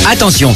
Attention!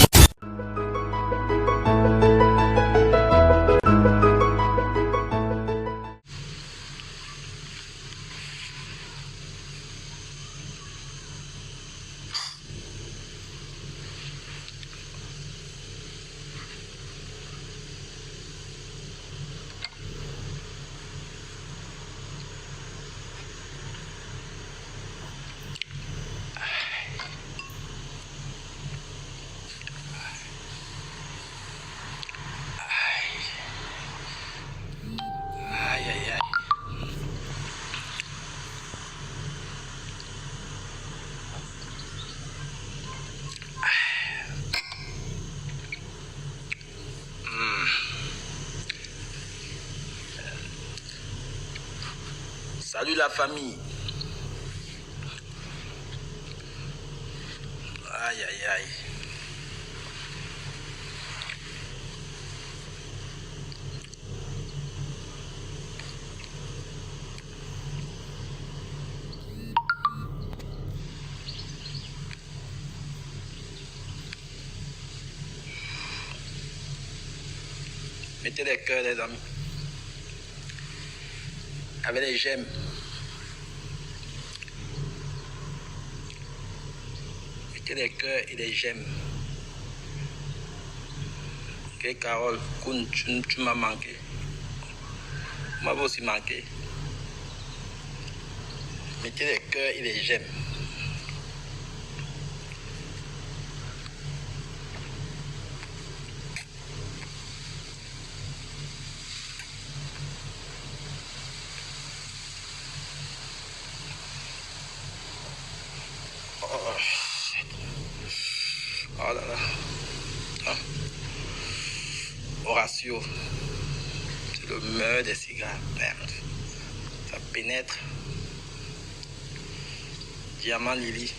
Salut la famille. Aïe, aïe, aïe. Mettez des cœurs, les amis. Avec les j'aime. Mettez des cœurs et des j'aime. Ok, Carole, tu m'as manqué. Tu m'as aussi manqué. Mettez des cœurs et des j'aime. Oh là là. Hein? Horatio. C'est le meurtre des cigares. Merde. Ça pénètre. Diamant Lily.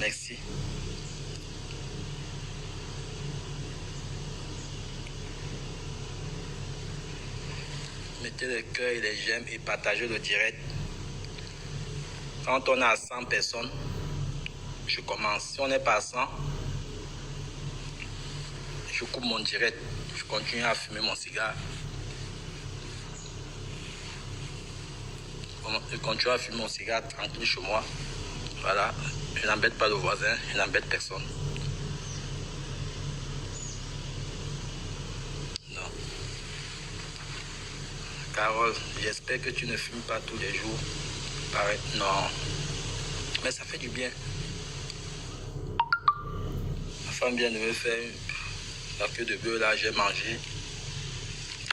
Merci. Mettez le cœur et les j'aime et partagez le direct. Quand on est à 100 personnes, je commence. Si on n'est pas à 100, je coupe mon direct. Je continue à fumer mon cigare. Je continue à fumer mon cigare tranquille chez moi. Voilà. Je n'embête pas le voisin, je n'embête personne. Non. Carole, j'espère que tu ne fumes pas tous les jours. Pareil. Non. Mais ça fait du bien. Ma femme vient de me faire la queue de bœuf là, j'ai mangé.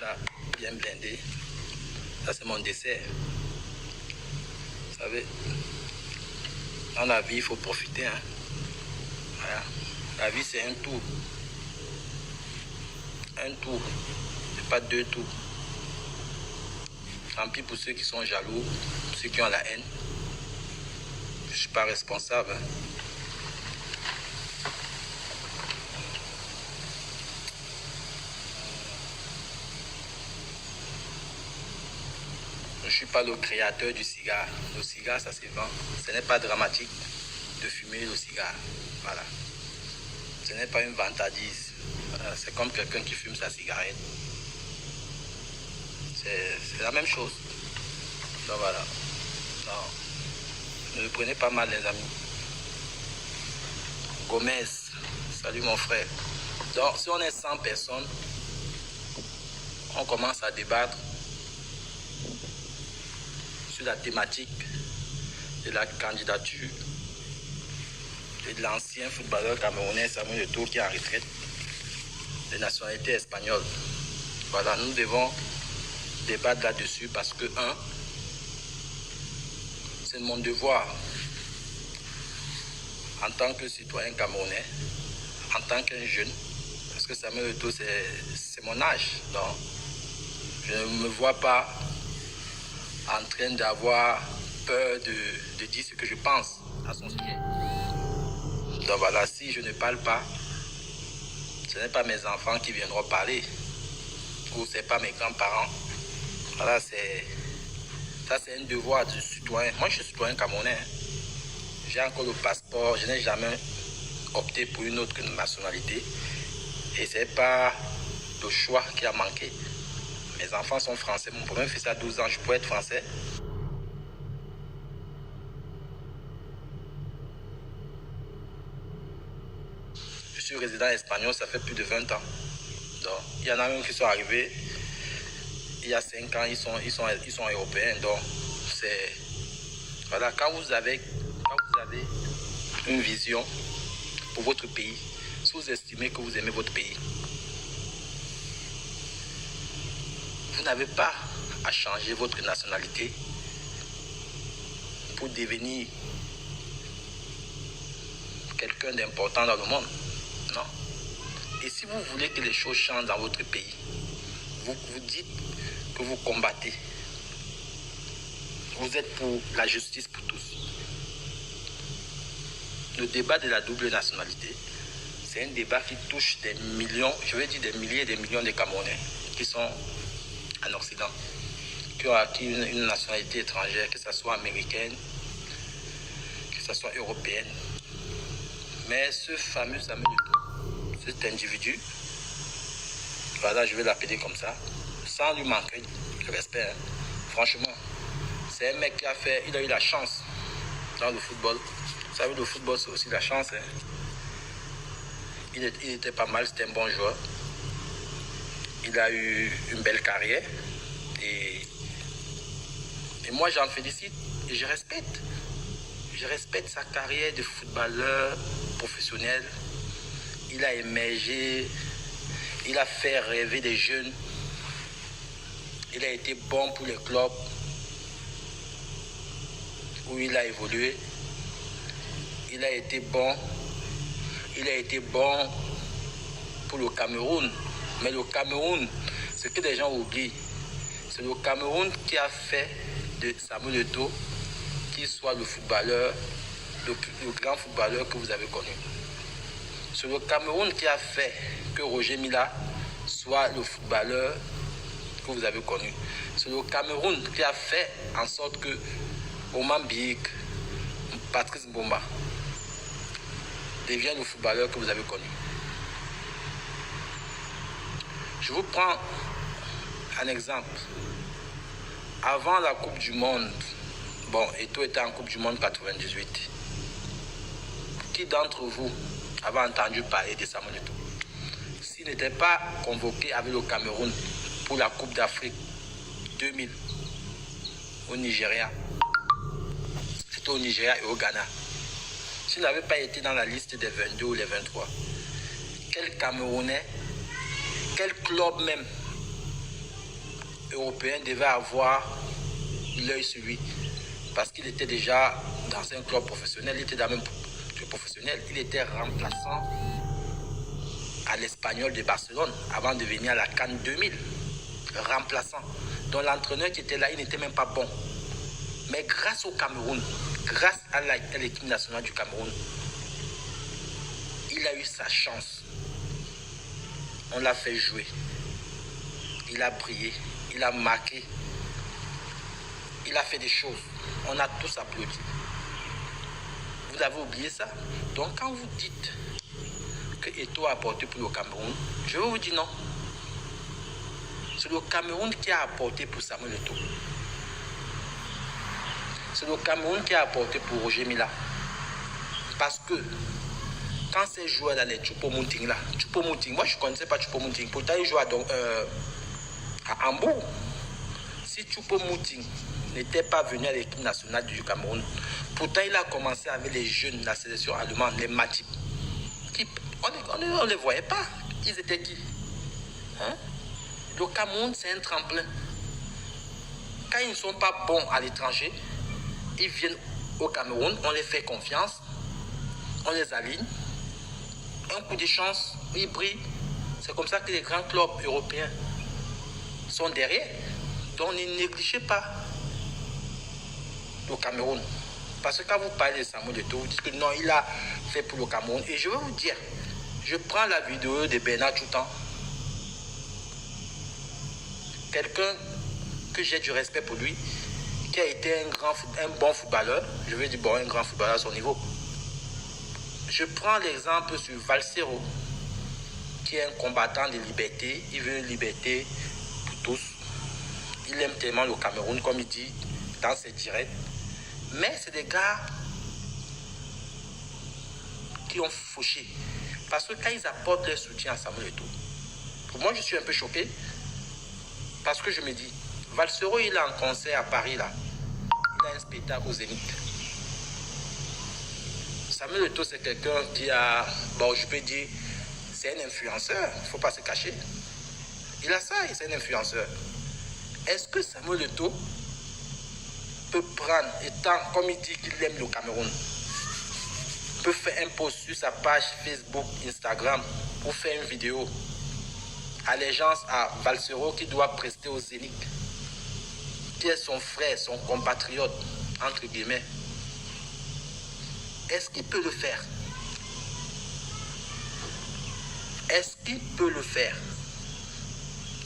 Là, bien blindé. Ça, c'est mon dessert. Vous savez, dans la vie, il faut profiter. Hein. Voilà. La vie, c'est un tour. Un tour. C'est pas deux tours. Tant pis pour ceux qui sont jaloux, pour ceux qui ont la haine. Je ne suis pas responsable. Hein. Je ne suis pas le créateur du cigare. Le cigare, ça se vend. Ce n'est pas dramatique de fumer le cigare. Voilà. Ce n'est pas une vantardise. Voilà. C'est comme quelqu'un qui fume sa cigarette. C'est la même chose. Donc voilà. Non. Ne le prenez pas mal, les amis. Gomez. Salut mon frère. Donc, si on est 100 personnes, on commence à débattre sur la thématique de la candidature de l'ancien footballeur camerounais Samuel Eto'o qui est en retraite de nationalité espagnole. Voilà, nous devons débattre là-dessus parce que, c'est mon devoir en tant que citoyen camerounais, en tant qu'un jeune, parce que Samuel Eto'o, c'est mon âge. Donc, je ne me vois pas en train d'avoir peur de dire ce que je pense à son sujet. Donc voilà, si je ne parle pas, ce n'est pas mes enfants qui viendront parler, ou ce n'est pas mes grands-parents. Voilà, ça c'est un devoir du citoyen. Moi je suis citoyen camerounais. J'ai encore le passeport, je n'ai jamais opté pour une autre nationalité. Et ce n'est pas le choix qui a manqué. Mes enfants sont français. Mon premier fils a 12 ans, je peux être français. Je suis résident espagnol, ça fait plus de 20 ans. Donc, il y en a même qui sont arrivés il y a 5 ans, ils sont européens. Donc, c'est... Voilà, quand vous avez une vision pour votre pays, si vous estimez que vous aimez votre pays, vous n'avez pas à changer votre nationalité pour devenir quelqu'un d'important dans le monde. Non. Et si vous voulez que les choses changent dans votre pays, vous dites que vous combattez. Vous êtes pour la justice pour tous. Le débat de la double nationalité, c'est un débat qui touche des millions, je veux dire des milliers et des millions de Camerounais qui sont en Occident, qui ont acquis une nationalité étrangère, que ce soit américaine, que ce soit européenne. Mais ce fameux Samuel Eto'o, cet individu, voilà, je vais l'appeler comme ça, sans lui manquer de respect, hein. Franchement, c'est un mec qui il a eu la chance dans le football. Vous savez, le football, c'est aussi la chance, hein. Il était pas mal, c'était un bon joueur. Il a eu une belle carrière. Et moi, j'en félicite et je respecte. Je respecte sa carrière de footballeur professionnel. Il a émergé. Il a fait rêver des jeunes. Il a été bon pour les clubs où il a évolué. Il a été bon pour le Cameroun. Mais le Cameroun, ce que les gens oublient, c'est le Cameroun qui a fait de Samuel Eto'o qu'il soit le footballeur, le grand footballeur que vous avez connu. C'est le Cameroun qui a fait que Roger Mila soit le footballeur que vous avez connu. C'est le Cameroun qui a fait en sorte que Oman Bik, Patrice Mbomba devient le footballeur que vous avez connu. Je vous prends un exemple. Avant la Coupe du Monde, Eto'o était en Coupe du Monde 98. Qui d'entre vous avait entendu parler de Samuel Eto'o? S'il n'était pas convoqué avec le Cameroun pour la Coupe d'Afrique 2000 au Nigeria, c'était au Nigeria et au Ghana. S'il n'avait pas été dans la liste des 22 ou les 23, quel Camerounais, quel club même européen devait avoir l'œil sur lui? Parce qu'il était déjà dans un club professionnel, il était dans même professionnel, il était remplaçant à l'Espagnol de Barcelone avant de venir à la CAN 2000. Remplaçant. Donc l'entraîneur qui était là, il n'était même pas bon. Mais grâce au Cameroun, grâce à l'équipe nationale du Cameroun, il a eu sa chance. On l'a fait jouer. Il a brillé. Il a marqué. Il a fait des choses. On a tous applaudi. Vous avez oublié ça? Donc quand vous dites que Eto'o a apporté pour le Cameroun, je vais vous dire non. C'est le Cameroun qui a apporté pour Samuel Eto'o. C'est le Cameroun qui a apporté pour Roger Mila. Parce que quand ces joueurs là, les Choupo-Moting là, Choupo-Moting, moi je ne connaissais pas Choupo-Moting, pourtant il joue à Hambourg. Si Choupo-Moting n'était pas venu à l'équipe nationale du Cameroun, pourtant il a commencé avec les jeunes de la sélection allemande, les Matip. On ne les voyait pas. Ils étaient qui? Hein? Le Cameroun, c'est un tremplin. Quand ils ne sont pas bons à l'étranger, ils viennent au Cameroun, on les fait confiance, on les aligne. Un coup de chance, ils brillent. C'est comme ça que les grands clubs européens sont derrière. Donc ne négligez pas le Cameroun. Parce que quand vous parlez de Samuel Eto'o, vous dites que non, il a fait pour le Cameroun. Et je vais vous dire, je prends la vidéo de Bernard Choutan. Quelqu'un que j'ai du respect pour lui, qui a été un bon footballeur. Je veux dire, un grand footballeur à son niveau. Je prends l'exemple sur Valsero, qui est un combattant de liberté. Il veut une liberté pour tous. Il aime tellement le Cameroun, comme il dit dans ses directs. Mais c'est des gars qui ont fauché. Parce que quand ils apportent leur soutien à Samuel Eto'o, pour moi, je suis un peu choqué. Parce que je me dis, Valsero, il a un concert à Paris, là. Il a un spectacle au Zénith. Samuel Eto'o, c'est quelqu'un qui a, bon, je peux dire, c'est un influenceur. Il ne faut pas se cacher. Il a ça, c'est un influenceur. Est-ce que Samuel Eto'o peut prendre, étant, comme il dit qu'il aime le Cameroun, peut faire un post sur sa page Facebook, Instagram, pour faire une vidéo, allégeance à Valsero qui doit prester au Zénith, qui est son frère, son compatriote, entre guillemets. Est-ce qu'il peut le faire? Est-ce qu'il peut le faire?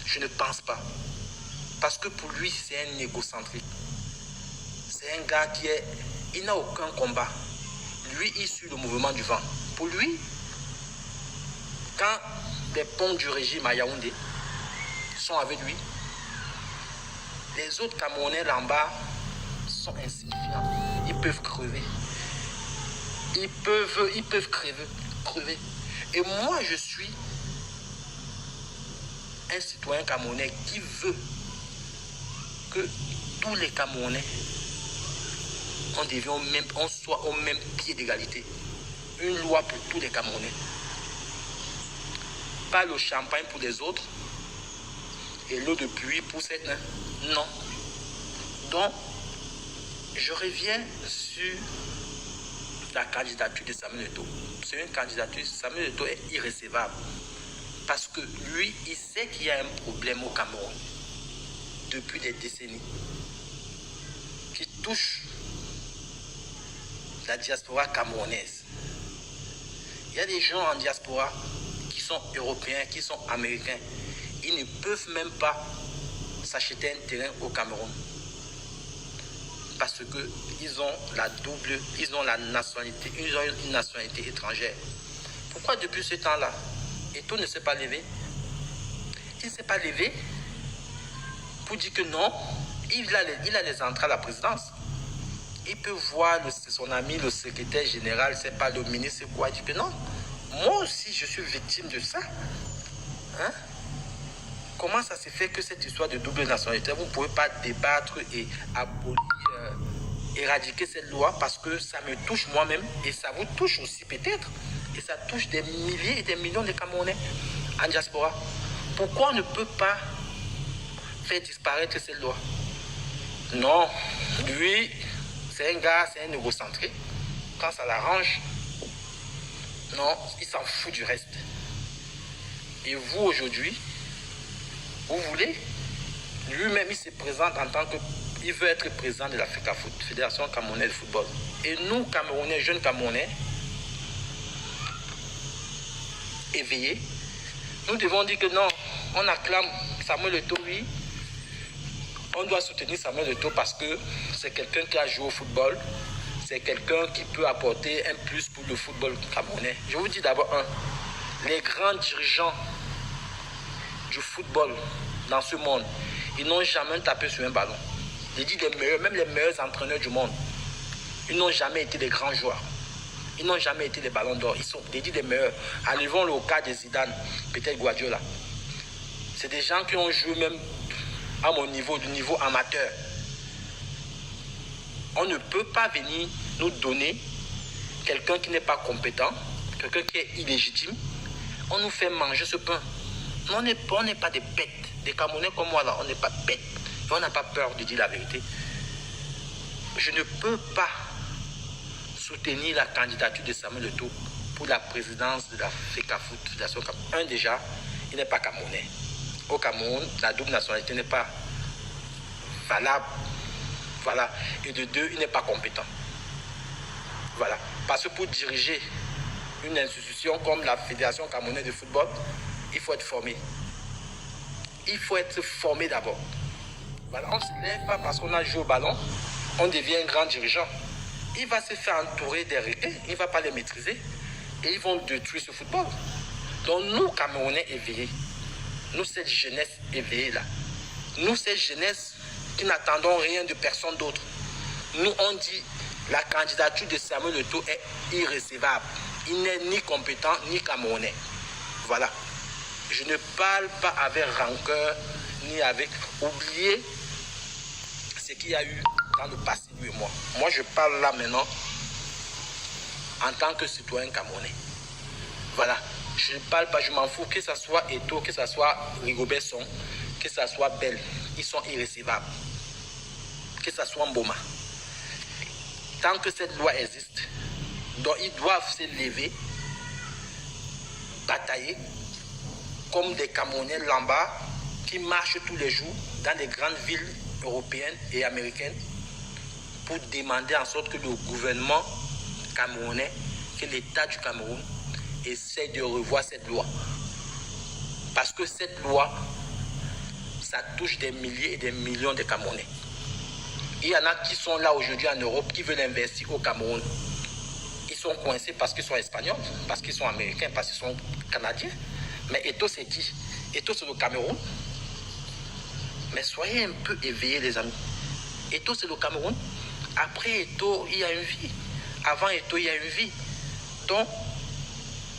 Je ne pense pas. Parce que pour lui, c'est un égocentrique. C'est un gars qui est... Il n'a aucun combat. Lui, il suit le mouvement du vent. Pour lui, quand les ponts du régime à Yaoundé sont avec lui, les autres Camerounais là en bas sont insignifiants. Ils peuvent crever. Ils peuvent crever. Et moi, je suis un citoyen camerounais qui veut que tous les Camerounais on soit au même pied d'égalité. Une loi pour tous les Camerounais. Pas le champagne pour les autres et l'eau de pluie pour certains. Non. Donc, je reviens sur la candidature de Samuel Eto'o. C'est une candidature, Samuel Eto'o est irrécevable. Parce que lui, il sait qu'il y a un problème au Cameroun depuis des décennies qui touche la diaspora camerounaise. Il y a des gens en diaspora qui sont européens, qui sont américains. Ils ne peuvent même pas s'acheter un terrain au Cameroun. Parce qu'ils ont la nationalité, ils ont une nationalité étrangère. Pourquoi depuis ce temps-là, Eto'o ne s'est pas levé? Il ne s'est pas levé pour dire que non, il a les entrées à la présidence. Il peut voir son ami, le secrétaire général, c'est pas le ministre, c'est quoi, il dit que non. Moi aussi, je suis victime de ça. Hein? Comment ça se fait que cette histoire de double nationalité, vous ne pouvez pas débattre et abolir, éradiquer cette loi parce que ça me touche moi-même et ça vous touche aussi peut-être. Et ça touche des milliers et des millions de Camerounais en diaspora. Pourquoi on ne peut pas faire disparaître cette loi? Non, lui, c'est un gars, c'est un égocentrique. Quand ça l'arrange, non, il s'en fout du reste. Et vous, aujourd'hui, vous voulez, lui-même, il se présente en tant que... Il veut être président de la FECAFOOT, Fédération Camerounaise de Football. Et nous, Camerounais, jeunes Camerounais, éveillés, nous devons dire que non, on acclame Samuel Eto'o, oui. On doit soutenir Samuel Eto'o parce que c'est quelqu'un qui a joué au football. C'est quelqu'un qui peut apporter un plus pour le football camerounais. Je vous dis d'abord les grands dirigeants du football dans ce monde, ils n'ont jamais tapé sur un ballon. Je dis les meilleurs, même les meilleurs entraîneurs du monde, ils n'ont jamais été des grands joueurs. Ils n'ont jamais été des ballons d'or. Ils sont des meilleurs. Enlevons le cas de Zidane, peut-être Guardiola. C'est des gens qui ont joué même à mon niveau, du niveau amateur. On ne peut pas venir nous donner quelqu'un qui n'est pas compétent, quelqu'un qui est illégitime. On nous fait manger ce pain. On n'est pas des bêtes. Des Camerounais comme moi, là, on n'est pas bêtes. On n'a pas peur de dire la vérité. Je ne peux pas soutenir la candidature de Samuel Eto'o pour la présidence de la FECAFOOT, Fédération Cameroun. Déjà, il n'est pas camerounais. Au Cameroun, la double nationalité n'est pas valable. Voilà. Et de deux, il n'est pas compétent. Voilà. Parce que pour diriger une institution comme la Fédération Camerounaise de Football, il faut être formé. Il faut être formé d'abord. Voilà. On ne se lève pas parce qu'on a joué au ballon, on devient un grand dirigeant. Il va se faire entourer des requins, il ne va pas les maîtriser. Et ils vont détruire ce football. Donc nous, Camerounais éveillés, nous, cette jeunesse éveillée là, nous, cette jeunesse qui n'attendons rien de personne d'autre, nous, on dit la candidature de Samuel Eto'o est irrécevable. Il n'est ni compétent, ni Camerounais. Voilà. Je ne parle pas avec rancœur, ni avec oublier ce qu'il y a eu dans le passé, lui et moi. Moi, je parle là maintenant en tant que citoyen camerounais. Voilà. Je ne parle pas, je m'en fous, que ce soit Eto'o, que ce soit Rigobert Song, que ce soit Bell. Ils sont irrécevables. Que ce soit Mboma. Tant que cette loi existe, donc ils doivent se lever, batailler, comme des Camerounais lambda qui marchent tous les jours dans les grandes villes européennes et américaines pour demander en sorte que le gouvernement camerounais, que l'État du Cameroun essaie de revoir cette loi. Parce que cette loi, ça touche des milliers et des millions de Camerounais. Il y en a qui sont là aujourd'hui en Europe, qui veulent investir au Cameroun. Ils sont coincés parce qu'ils sont espagnols, parce qu'ils sont américains, parce qu'ils sont canadiens. Mais Eto'o, c'est qui? Eto'o, c'est le Cameroun. Mais soyez un peu éveillés, les amis. Eto'o, c'est le Cameroun. Après Eto'o, il y a une vie. Avant Eto'o, il y a une vie. Donc,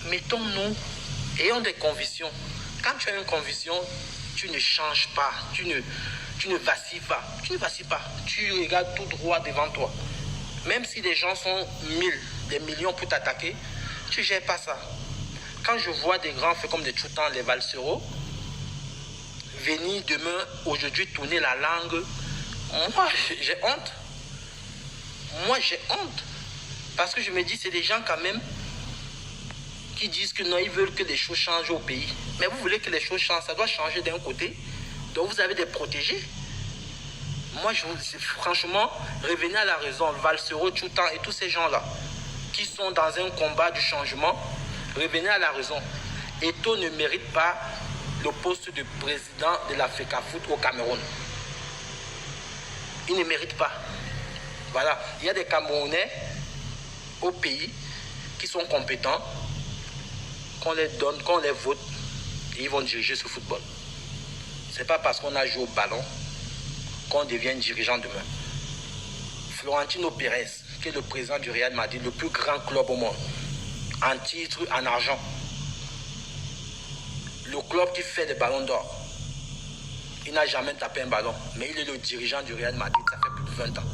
mettons-nous, ayons des convictions. Quand tu as une conviction, tu ne changes pas, tu ne vacilles pas. Tu ne vacilles pas. Tu regardes tout droit devant toi. Même si les gens sont 1000, des millions pour t'attaquer, tu ne gères pas ça. Quand je vois des grands faits comme des Tchoutans, les Valsereaux, venir demain, aujourd'hui, tourner la langue, moi, j'ai honte. Moi, j'ai honte. Parce que je me dis, c'est des gens quand même qui disent que non, ils veulent que les choses changent au pays. Mais vous voulez que les choses changent, ça doit changer d'un côté. Donc vous avez des protégés. Moi, franchement, revenez à la raison. Valsereau, Tchoutan et tous ces gens-là qui sont dans un combat du changement, revenez à la raison. Eto'o ne mérite pas le poste de président de la FECAFOOT au Cameroun. Il ne mérite pas. Voilà. Il y a des Camerounais au pays qui sont compétents, qu'on les donne, qu'on les vote, et ils vont diriger ce football. Ce n'est pas parce qu'on a joué au ballon qu'on devient dirigeant demain. Florentino Pérez, qui est le président du Real Madrid, le plus grand club au monde, en titre, en argent. Le club qui fait des ballons d'or. Il n'a jamais tapé un ballon, mais il est le dirigeant du Real Madrid, ça fait plus de 20 ans.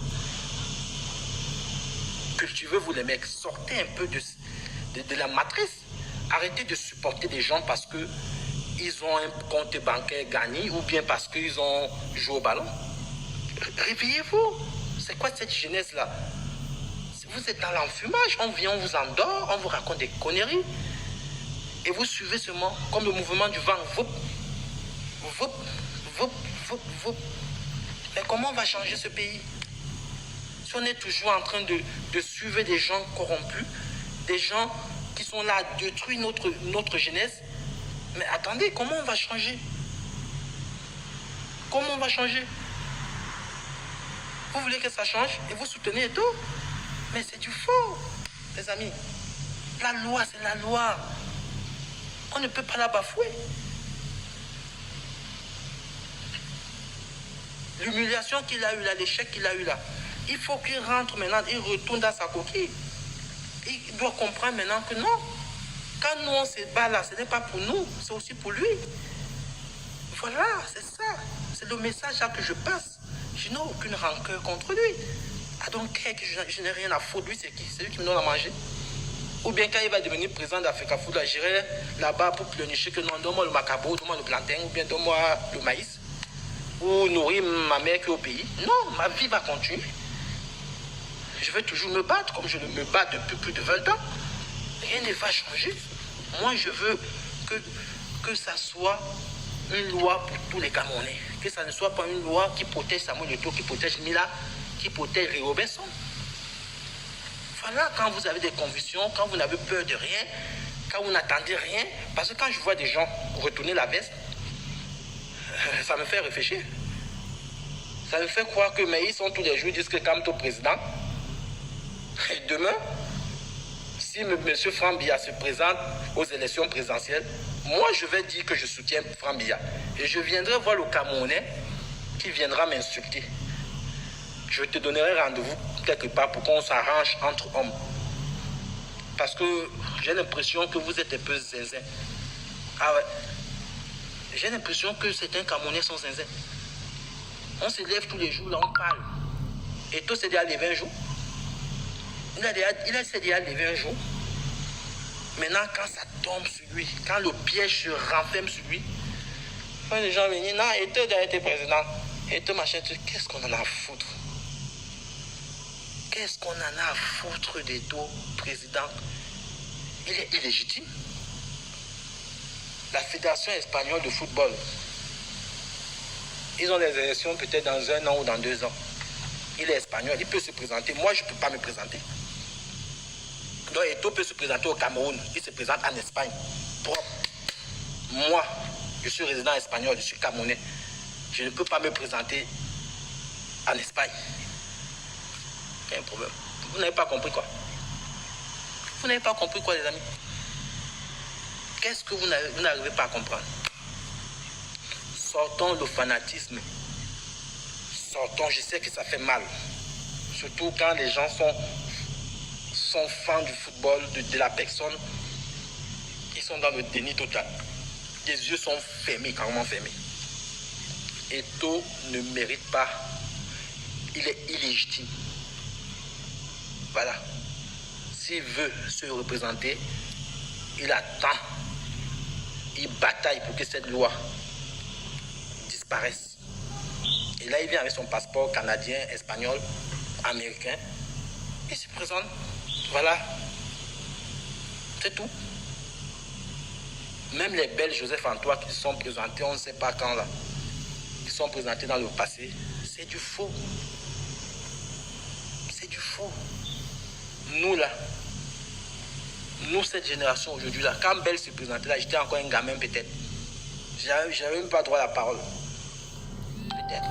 Cultivez-vous les mecs, sortez un peu de la matrice. Arrêtez de supporter des gens parce qu'ils ont un compte bancaire gagné ou bien parce qu'ils ont joué au ballon. Réveillez-vous. C'est quoi cette jeunesse-là? Vous êtes dans l'enfumage, on vient, on vous endort, on vous raconte des conneries. Et vous suivez seulement comme le mouvement du vent. Voup, voup, voup, voup, voup. Mais comment on va changer ce pays? Si on est toujours en train de suivre des gens corrompus, des gens qui sont là à détruire notre jeunesse, mais attendez, comment on va changer? Comment on va changer? Vous voulez que ça change et vous soutenez Eto'o? Mais c'est du faux, les amis. La loi, c'est la loi. On ne peut pas la bafouer. L'humiliation qu'il a eu là, l'échec qu'il a eu là, il faut qu'il rentre maintenant, il retourne dans sa coquille. Il doit comprendre maintenant que non. Quand nous on se bat là, ce n'est pas pour nous, c'est aussi pour lui. Voilà, c'est ça. C'est le message là que je passe. Je n'ai aucune rancœur contre lui. Ah donc, je n'ai rien à foutre. Lui, c'est qui? C'est lui qui me donne à manger. Ou bien quand il va devenir président d'Africa Food, j'irai là-bas pour pleurnicher que non, donne-moi le macabo, donne-moi le plantain, ou bien donne-moi le maïs. Ou nourrir ma mère qui est au pays. Non, ma vie va continuer. Je vais toujours me battre comme je me bats depuis plus de 20 ans. Rien ne va changer. Moi, je veux que ça soit une loi pour tous les Camerounais. Que ça ne soit pas une loi qui protège Samuel Eto'o, qui protège Mila, qui protège Rigobert Song. Voilà, quand vous avez des convictions, quand vous n'avez peur de rien, quand vous n'attendez rien. Parce que quand je vois des gens retourner la veste, ça me fait réfléchir. Ça me fait croire que mais ils sont tous les jours, ils disent que Kamto président. Et demain, Si M. Franck Biya se présente aux élections présidentielles, moi je vais dire que je soutiens Franck Biya. Et je viendrai voir le Camerounais qui viendra m'insulter. Je te donnerai rendez-vous quelque part pour qu'on s'arrange entre hommes. Parce que j'ai l'impression que vous êtes un peu zinzin. Ah ouais. J'ai l'impression que certains Camerounais sont zinzin. On se lève tous les jours, là on parle. Et tout s'est déjà levé un jour. Il s'est déjà levé un jour. Maintenant, quand ça tombe sur lui, quand le piège se renferme sur lui, quand les gens viennent, non, et toi, déjà été président. Et toi, machin, qu'est-ce qu'on en a à foutre? Qu'est-ce qu'on en a à foutre des deux présidents? Il est illégitime. La Fédération espagnole de football, ils ont des élections peut-être dans 1 an ou dans 2 ans. Il est espagnol, il peut se présenter. Moi, je ne peux pas me présenter. Donc, Eto'o peut se présenter au Cameroun. Il se présente en Espagne. Propre. Moi, je suis résident espagnol, je suis camerounais. Je ne peux pas me présenter en Espagne. Il y a un problème. Vous n'avez pas compris quoi? Vous n'avez pas compris quoi, les amis? Qu'est-ce que vous n'arrivez pas à comprendre? Sortons le fanatisme. Sortons, je sais que ça fait mal. Surtout quand les gens sont fans du football, de la personne. Ils sont dans le déni total. Les yeux sont fermés, carrément fermés. Eto'o ne mérite pas. Il est illégitime. Voilà. S'il veut se représenter, il attend. Il bataille pour que cette loi disparaisse. Et là, il vient avec son passeport canadien, espagnol, américain. Il se présente. Voilà. C'est tout. Même les Belges, Joseph Antoine, qui se sont présentés, on ne sait pas quand là, qui sont présentés dans le passé, c'est du faux. C'est du faux. Nous là, nous cette génération aujourd'hui là, quand Belle se présentait là, j'étais encore un gamin peut-être. J'avais même pas droit à la parole. Peut-être.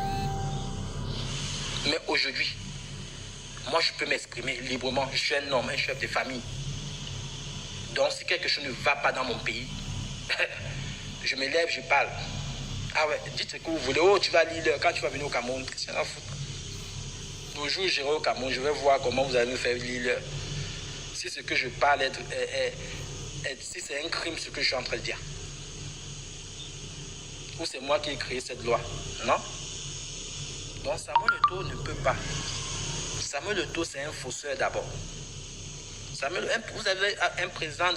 Mais aujourd'hui, moi je peux m'exprimer librement. Je suis un homme, un chef de famille. Donc si quelque chose ne va pas dans mon pays, je me lève, je parle. Ah ouais, dites ce que vous voulez. Oh, tu vas lire quand tu vas venir au Cameroun. Qu'est-ce qu'il y en a à foutre? Le jour où j'irai au Cameroun, je vais voir comment vous allez me faire lire. Si ce que je parle si c'est un crime ce que je suis en train de dire. Ou c'est moi qui ai créé cette loi. Non? Donc Samuel Eto'o ne peut pas. Samuel Eto'o, c'est un fausseur d'abord. Vous avez un président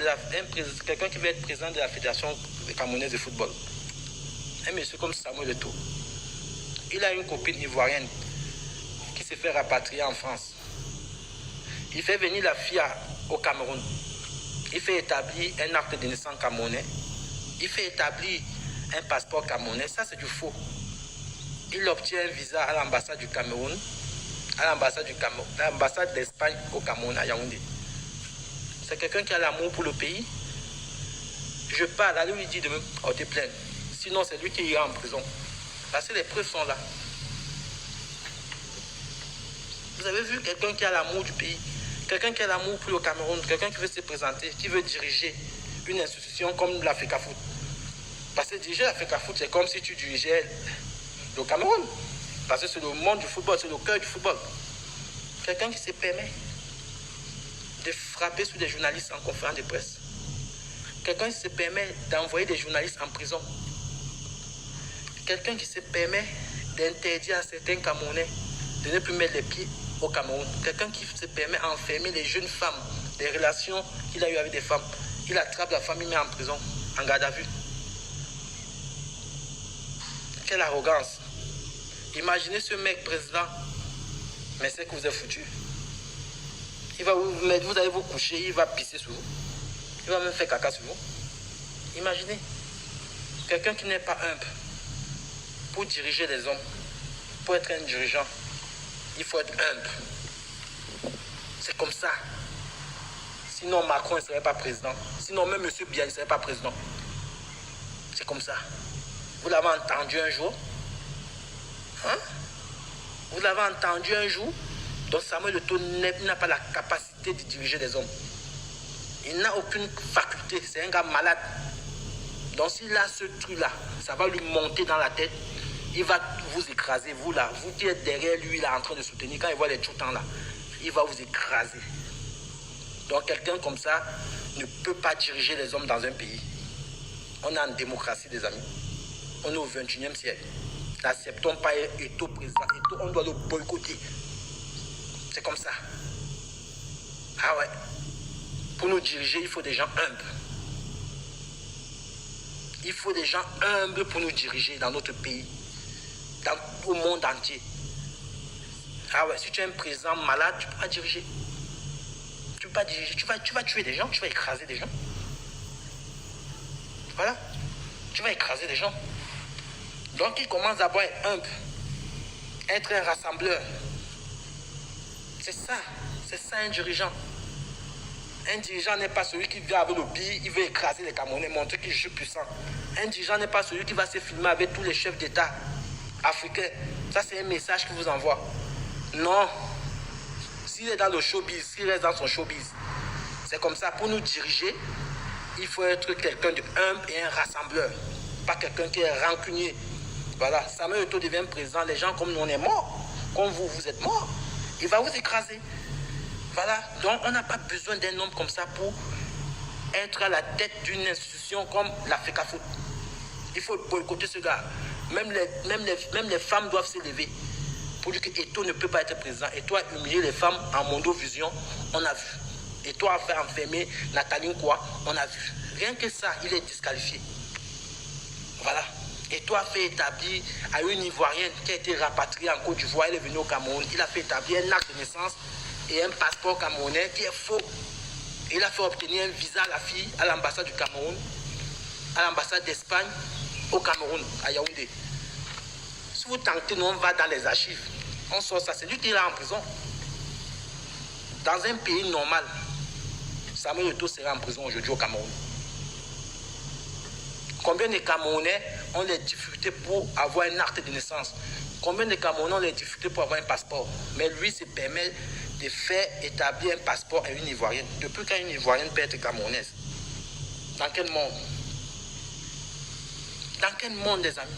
quelqu'un qui veut être président de la Fédération camerounaise de football. Un monsieur comme Samuel Eto'o. Il a une copine ivoirienne qui s'est fait rapatrier en France. Il fait venir la fille au Cameroun. Il fait établir un acte de naissance camerounais. Il fait établir un passeport camerounais. Ça, c'est du faux. Il obtient un visa à l'ambassade du Cameroun, à l'ambassade d'Espagne au Cameroun, à Yaoundé. C'est quelqu'un qui a l'amour pour le pays. Je parle, allez lui dire de me porter plainte. Sinon, c'est lui qui ira en prison. Parce que les preuves sont là. Vous avez vu quelqu'un qui a l'amour du pays, quelqu'un qui a l'amour pour le Cameroun, quelqu'un qui veut se présenter, qui veut diriger une institution comme l'Africa Foot. Parce que diriger l'Africa Foot, c'est comme si tu dirigeais le Cameroun. Parce que c'est le monde du football, c'est le cœur du football. Quelqu'un qui se permet de frapper sur des journalistes en conférence de presse. Quelqu'un qui se permet d'envoyer des journalistes en prison. Quelqu'un qui se permet d'interdire à certains Camerounais de ne plus mettre les pieds au Cameroun. Quelqu'un qui se permet d'enfermer les jeunes femmes, des relations qu'il a eues avec des femmes. Il attrape la femme, il met en prison, en garde à vue. Quelle arrogance. Imaginez ce mec président, mais c'est que vous êtes foutu. Il va vous mettre, vous allez vous coucher, il va pisser sur vous. Il va même faire caca sur vous. Imaginez. Quelqu'un qui n'est pas humble. Pour diriger les hommes, pour être un dirigeant, il faut être humble. C'est comme ça. Sinon Macron ne serait pas président. Sinon même M. Biya ne serait pas président. C'est comme ça. Vous l'avez entendu un jour? Hein? Vous l'avez entendu un jour? Donc Samuel Eto'o n'a pas la capacité de diriger les hommes. Il n'a aucune faculté. C'est un gars malade. Donc s'il a ce truc-là, ça va lui monter dans la tête. Il va vous écraser, vous là. Vous qui êtes derrière lui, là, en train de soutenir. Quand il voit les choutans là, il va vous écraser. Donc quelqu'un comme ça ne peut pas diriger les hommes dans un pays. On est en démocratie, des amis. On est au 21e siècle. N'acceptons pas Eto'o président. Eto'o, on doit le boycotter. C'est comme ça. Ah ouais. Pour nous diriger, il faut des gens humbles. Il faut des gens humbles pour nous diriger dans notre pays. Au monde entier. Ah ouais, si tu es un président malade, tu ne peux pas diriger. Tu ne peux pas diriger. Tu vas tuer des gens, tu vas écraser des gens. Voilà. Tu vas écraser des gens. Donc il commence d'abord à être humble. Être un rassembleur. C'est ça un dirigeant. Un dirigeant n'est pas celui qui vient avec le billet, il veut écraser les Camerounais, montrer qu'il est puissant. Un dirigeant n'est pas celui qui va se filmer avec tous les chefs d'État africains. Ça, c'est un message qu'il vous envoie. Non. S'il est dans le showbiz, s'il reste dans son showbiz, c'est comme ça. Pour nous diriger, il faut être quelqu'un de humble et un rassembleur. Pas quelqu'un qui est rancunier. Voilà. Samuel Eto'o devient président. Les gens comme nous, on est morts. Comme vous, vous êtes morts. Il va vous écraser. Voilà. Donc, on n'a pas besoin d'un homme comme ça pour être à la tête d'une institution comme l'Africafoot. Il faut boycotter ce gars. Même les femmes doivent s'élever pour dire que Eto'o ne peut pas être président. Eto'o a humilié les femmes en Mondovision, on a vu. Eto'o a fait enfermer Nathalie Nkwa, on a vu. Rien que ça, il est disqualifié. Voilà. Eto'o a fait établir à une Ivoirienne qui a été rapatriée en Côte d'Ivoire, elle est venue au Cameroun. Il a fait établir un acte de naissance et un passeport camerounais qui est faux. Il a fait obtenir un visa à la fille à l'ambassade du Cameroun, à l'ambassade d'Espagne, au Cameroun, à Yaoundé. Si vous tentez, nous on va dans les archives. On sort ça, c'est lui qui est là en prison. Dans un pays normal, Samuel Eto'o serait en prison aujourd'hui au Cameroun. Combien de Camerounais ont des difficultés pour avoir un acte de naissance? Combien de Camerounais ont des difficultés pour avoir un passeport? Mais lui se permet de faire établir un passeport à une Ivoirienne. Depuis quand une Ivoirienne peut être camerounaise? Dans quel monde? Dans quel monde, les amis?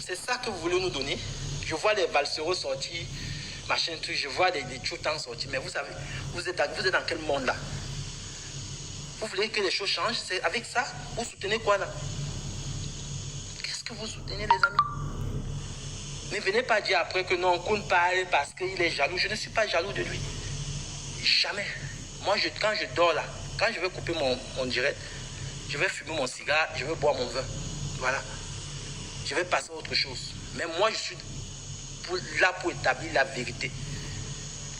C'est ça que vous voulez nous donner? Je vois les valseros sortis, machin truc, je vois des choutans sortis, mais vous savez, vous êtes dans quel monde là? Vous voulez que les choses changent? C'est avec ça? Vous soutenez quoi là? Qu'est-ce que vous soutenez, les amis? Ne venez pas dire après que non, qu'on parle parce qu'il est jaloux. Je ne suis pas jaloux de lui. Jamais. Moi, quand je dors là, quand je vais couper mon direct, je vais fumer mon cigare, je vais boire mon vin. Voilà. Je vais passer à autre chose. Mais moi, je suis là pour établir la vérité.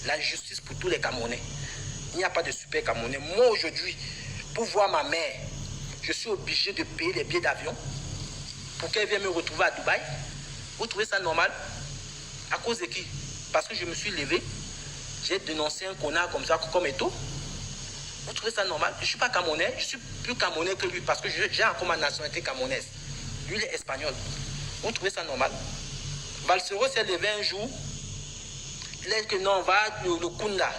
La justice pour tous les Camerounais. Il n'y a pas de super Camerounais. Moi, aujourd'hui, pour voir ma mère, je suis obligé de payer les billets d'avion pour qu'elle vienne me retrouver à Dubaï. Vous trouvez ça normal? À cause de qui? Parce que je me suis levé, j'ai dénoncé un connard comme ça, comme Eto'o. Vous trouvez ça normal? Je ne suis pas Camerounais, je suis plus Camerounais que lui parce que j'ai encore ma nationalité camerounaise. Lui, il est espagnol. Vous trouvez ça normal? Valsero s'est levé un jour, il a dit que non, le Kounda,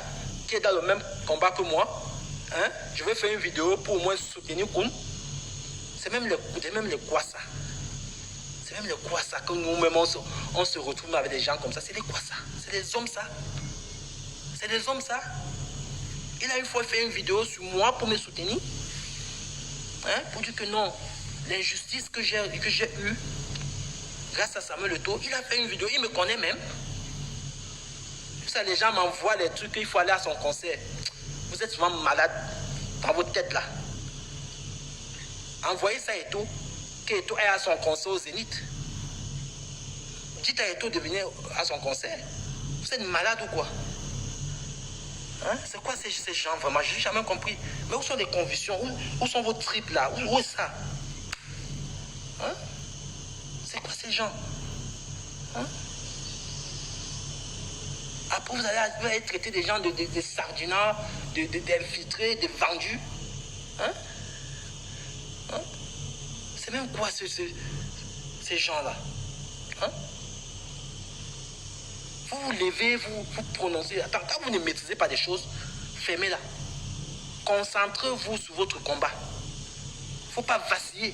qui est dans le même combat que moi, hein, je vais faire une vidéo pour au moins soutenir Koun. C'est même les Kwassa. C'est même les Kwassa que nous-mêmes on se retrouve avec des gens comme ça. C'est les Kwassa. C'est des hommes ça. C'est des hommes ça. Il a une fois fait une vidéo sur moi pour me soutenir. Hein, pour dire que non, l'injustice que j'ai eue grâce à Samuel Eto'o, il a fait une vidéo, il me connaît même. Ça, les gens m'envoient les trucs qu'il faut aller à son concert. Vous êtes souvent malade dans votre tête là. Envoyez ça à Eto'o, qu'Eto'o est à son concert au Zénith. Dites à Eto'o de venir à son concert. Vous êtes malade ou quoi? Hein? C'est quoi ces gens vraiment? Je n'ai jamais compris. Mais où sont les convictions? Où sont vos tripes là? Où est ça? Hein? C'est quoi ces gens? Hein? Après, vous allez traiter des gens de sardinats, d'infiltrés, de vendus. Hein? Hein? C'est même quoi ces gens-là? Hein? Vous vous levez, vous prononcez. Attends, quand vous ne maîtrisez pas des choses, fermez-la. Concentrez-vous sur votre combat. Il ne faut pas vaciller.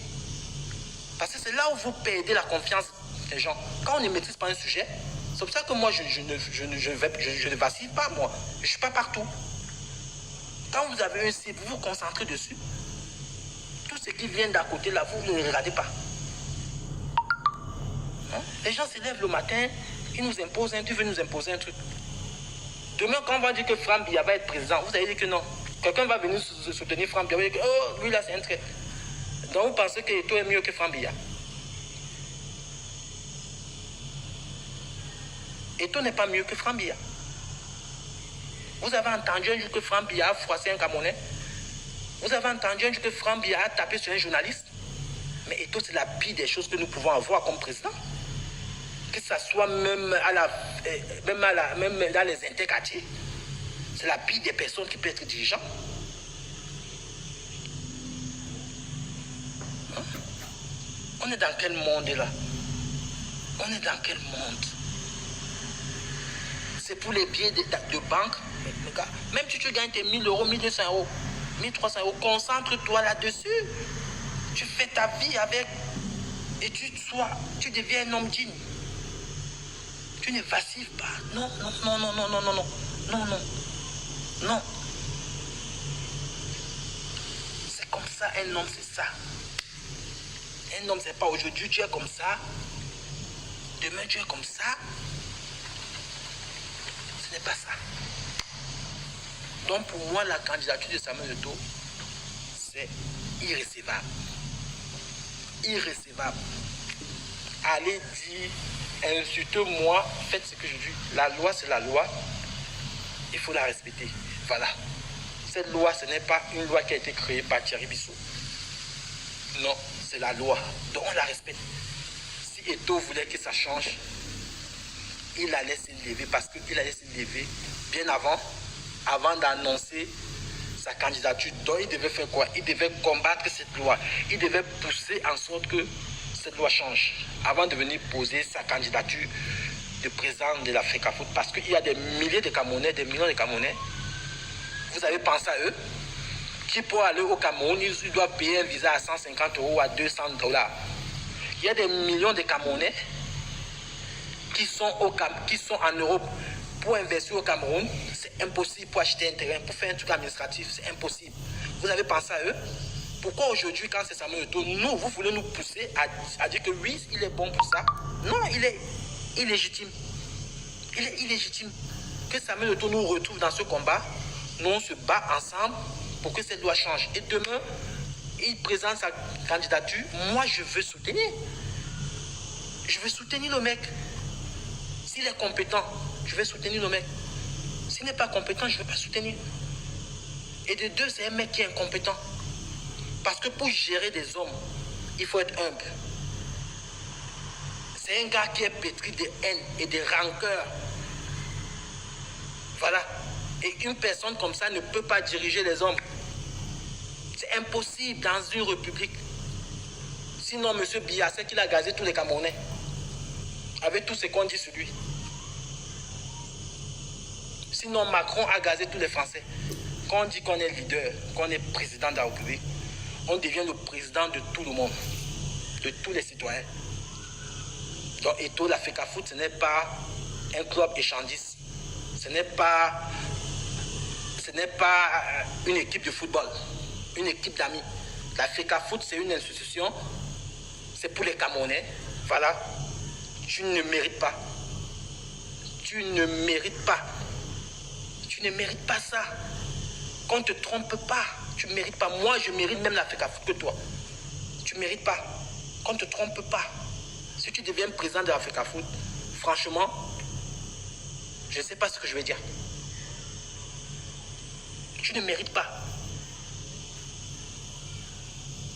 Parce que c'est là où vous perdez la confiance des gens. Quand on ne maîtrise pas un sujet, c'est pour ça que moi, je ne vacille pas, moi. Je ne suis pas partout. Quand vous avez un cible, vous vous concentrez dessus. Tout ce qui vient d'à côté, là, vous ne regardez pas. Hein? Les gens se lèvent le matin, ils nous imposent un truc, ils veulent nous imposer un truc. Demain, quand on va dire que Franck Biya va être président, vous allez dire que non. Quelqu'un va venir soutenir Franck Biya, vous allez dire que oh, lui là, c'est un trait. Donc vous pensez que Eto'o est mieux que Franck Biya. Eto'o n'est pas mieux que Franck Biya. Vous avez entendu un jour que Franck Biya a froissé un Camerounais? Vous avez entendu un jour que Franck Biya a tapé sur un journaliste? Mais Eto'o, c'est la pire des choses que nous pouvons avoir comme président. Que ça soit même dans les interquartiers. C'est la pire des personnes qui peuvent être dirigeants. Hein? On est dans quel monde là? On est dans quel monde? C'est pour les billets de banque. Mais gars, même si tu gagnes tes 1000 euros, 1200 euros, 1300 euros, concentre-toi là-dessus. Tu fais ta vie avec et tu deviens un homme digne. Tu ne vacilles pas. Non. Non. C'est comme ça, un homme, c'est ça. Un homme, c'est pas aujourd'hui tu es comme ça. Demain tu es comme ça. Ce n'est pas ça. Donc pour moi, la candidature de Samuel Eto'o, c'est irrécevable. Irrécevable. Allez dire, insultez-moi, faites ce que je dis. La loi, c'est la loi. Il faut la respecter. Voilà. Cette loi, ce n'est pas une loi qui a été créée par Thierry Bissot. Non, c'est la loi. Donc on la respecte. Si Eto'o voulait que ça change, il allait s'élever parce qu'il allait s'élever bien avant d'annoncer sa candidature. Donc il devait faire quoi? Il devait combattre cette loi. Il devait pousser en sorte que cette loi change avant de venir poser sa candidature de président de l'Africafoot, parce qu'il y a des milliers de Camerounais, des millions de Camerounais. Vous avez pensé à eux qui pour aller au Cameroun, ils doivent payer un visa à 150 euros ou à 200 $. Il y a des millions de Camerounais qui sont en Europe pour investir au Cameroun. C'est impossible pour acheter un terrain, pour faire un truc administratif, c'est impossible. Vous avez pensé à eux? Pourquoi aujourd'hui, quand c'est Samuel Eto'o, vous voulez nous pousser à dire que oui, il est bon pour ça? Non, il est illégitime. Il est illégitime. Que Samuel Eto'o nous retrouve dans ce combat. Nous, on se bat ensemble pour que cette loi change. Et demain, il présente sa candidature. Moi, je veux soutenir. Je veux soutenir le mec. S'il est compétent, je vais soutenir le mec. S'il n'est pas compétent, je ne vais pas soutenir. Et de deux, c'est un mec qui est incompétent. Parce que pour gérer des hommes, il faut être humble. C'est un gars qui est pétri de haine et de rancœur. Voilà. Et une personne comme ça ne peut pas diriger les hommes. C'est impossible dans une république. Sinon, M. Biya, c'est qu'il a gazé tous les Camerounais. Avec tout ce qu'on dit sur lui. Sinon, Macron a gazé tous les Français. Quand on dit qu'on est leader, qu'on est président de la République, on devient le président de tout le monde, de tous les citoyens. Donc Eto'o, l'Africafoot, ce n'est pas un club échandiste. Ce n'est pas une équipe de football, une équipe d'amis. L'Africafoot, c'est une institution, c'est pour les Camerounais. Voilà, tu ne mérites pas. Tu ne mérites pas. Tu ne mérites pas ça. Qu'on ne te trompe pas. Tu ne mérites pas. Moi, je mérite même l'Africafoot que toi. Tu ne mérites pas. Qu'on ne te trompe pas. Si tu deviens président de l'Africafoot, franchement, je ne sais pas ce que je vais dire. Tu ne mérites pas.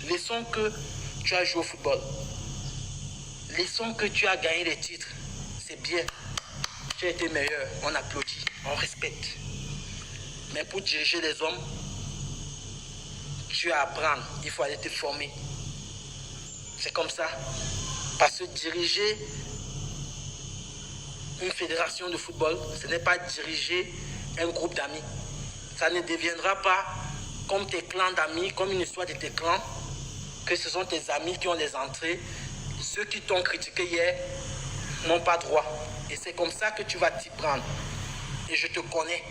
Laissons que tu as joué au football. Laissons que tu as gagné des titres. C'est bien. Tu as été meilleur. On applaudit. On respecte. Mais pour diriger les hommes, tu as à apprendre. Il faut aller te former. C'est comme ça. Parce que diriger une fédération de football, ce n'est pas diriger un groupe d'amis. Ça ne deviendra pas comme tes clans d'amis, comme une histoire de tes clans, que ce sont tes amis qui ont les entrées. Ceux qui t'ont critiqué hier n'ont pas droit. Et c'est comme ça que tu vas t'y prendre. Et je te connais.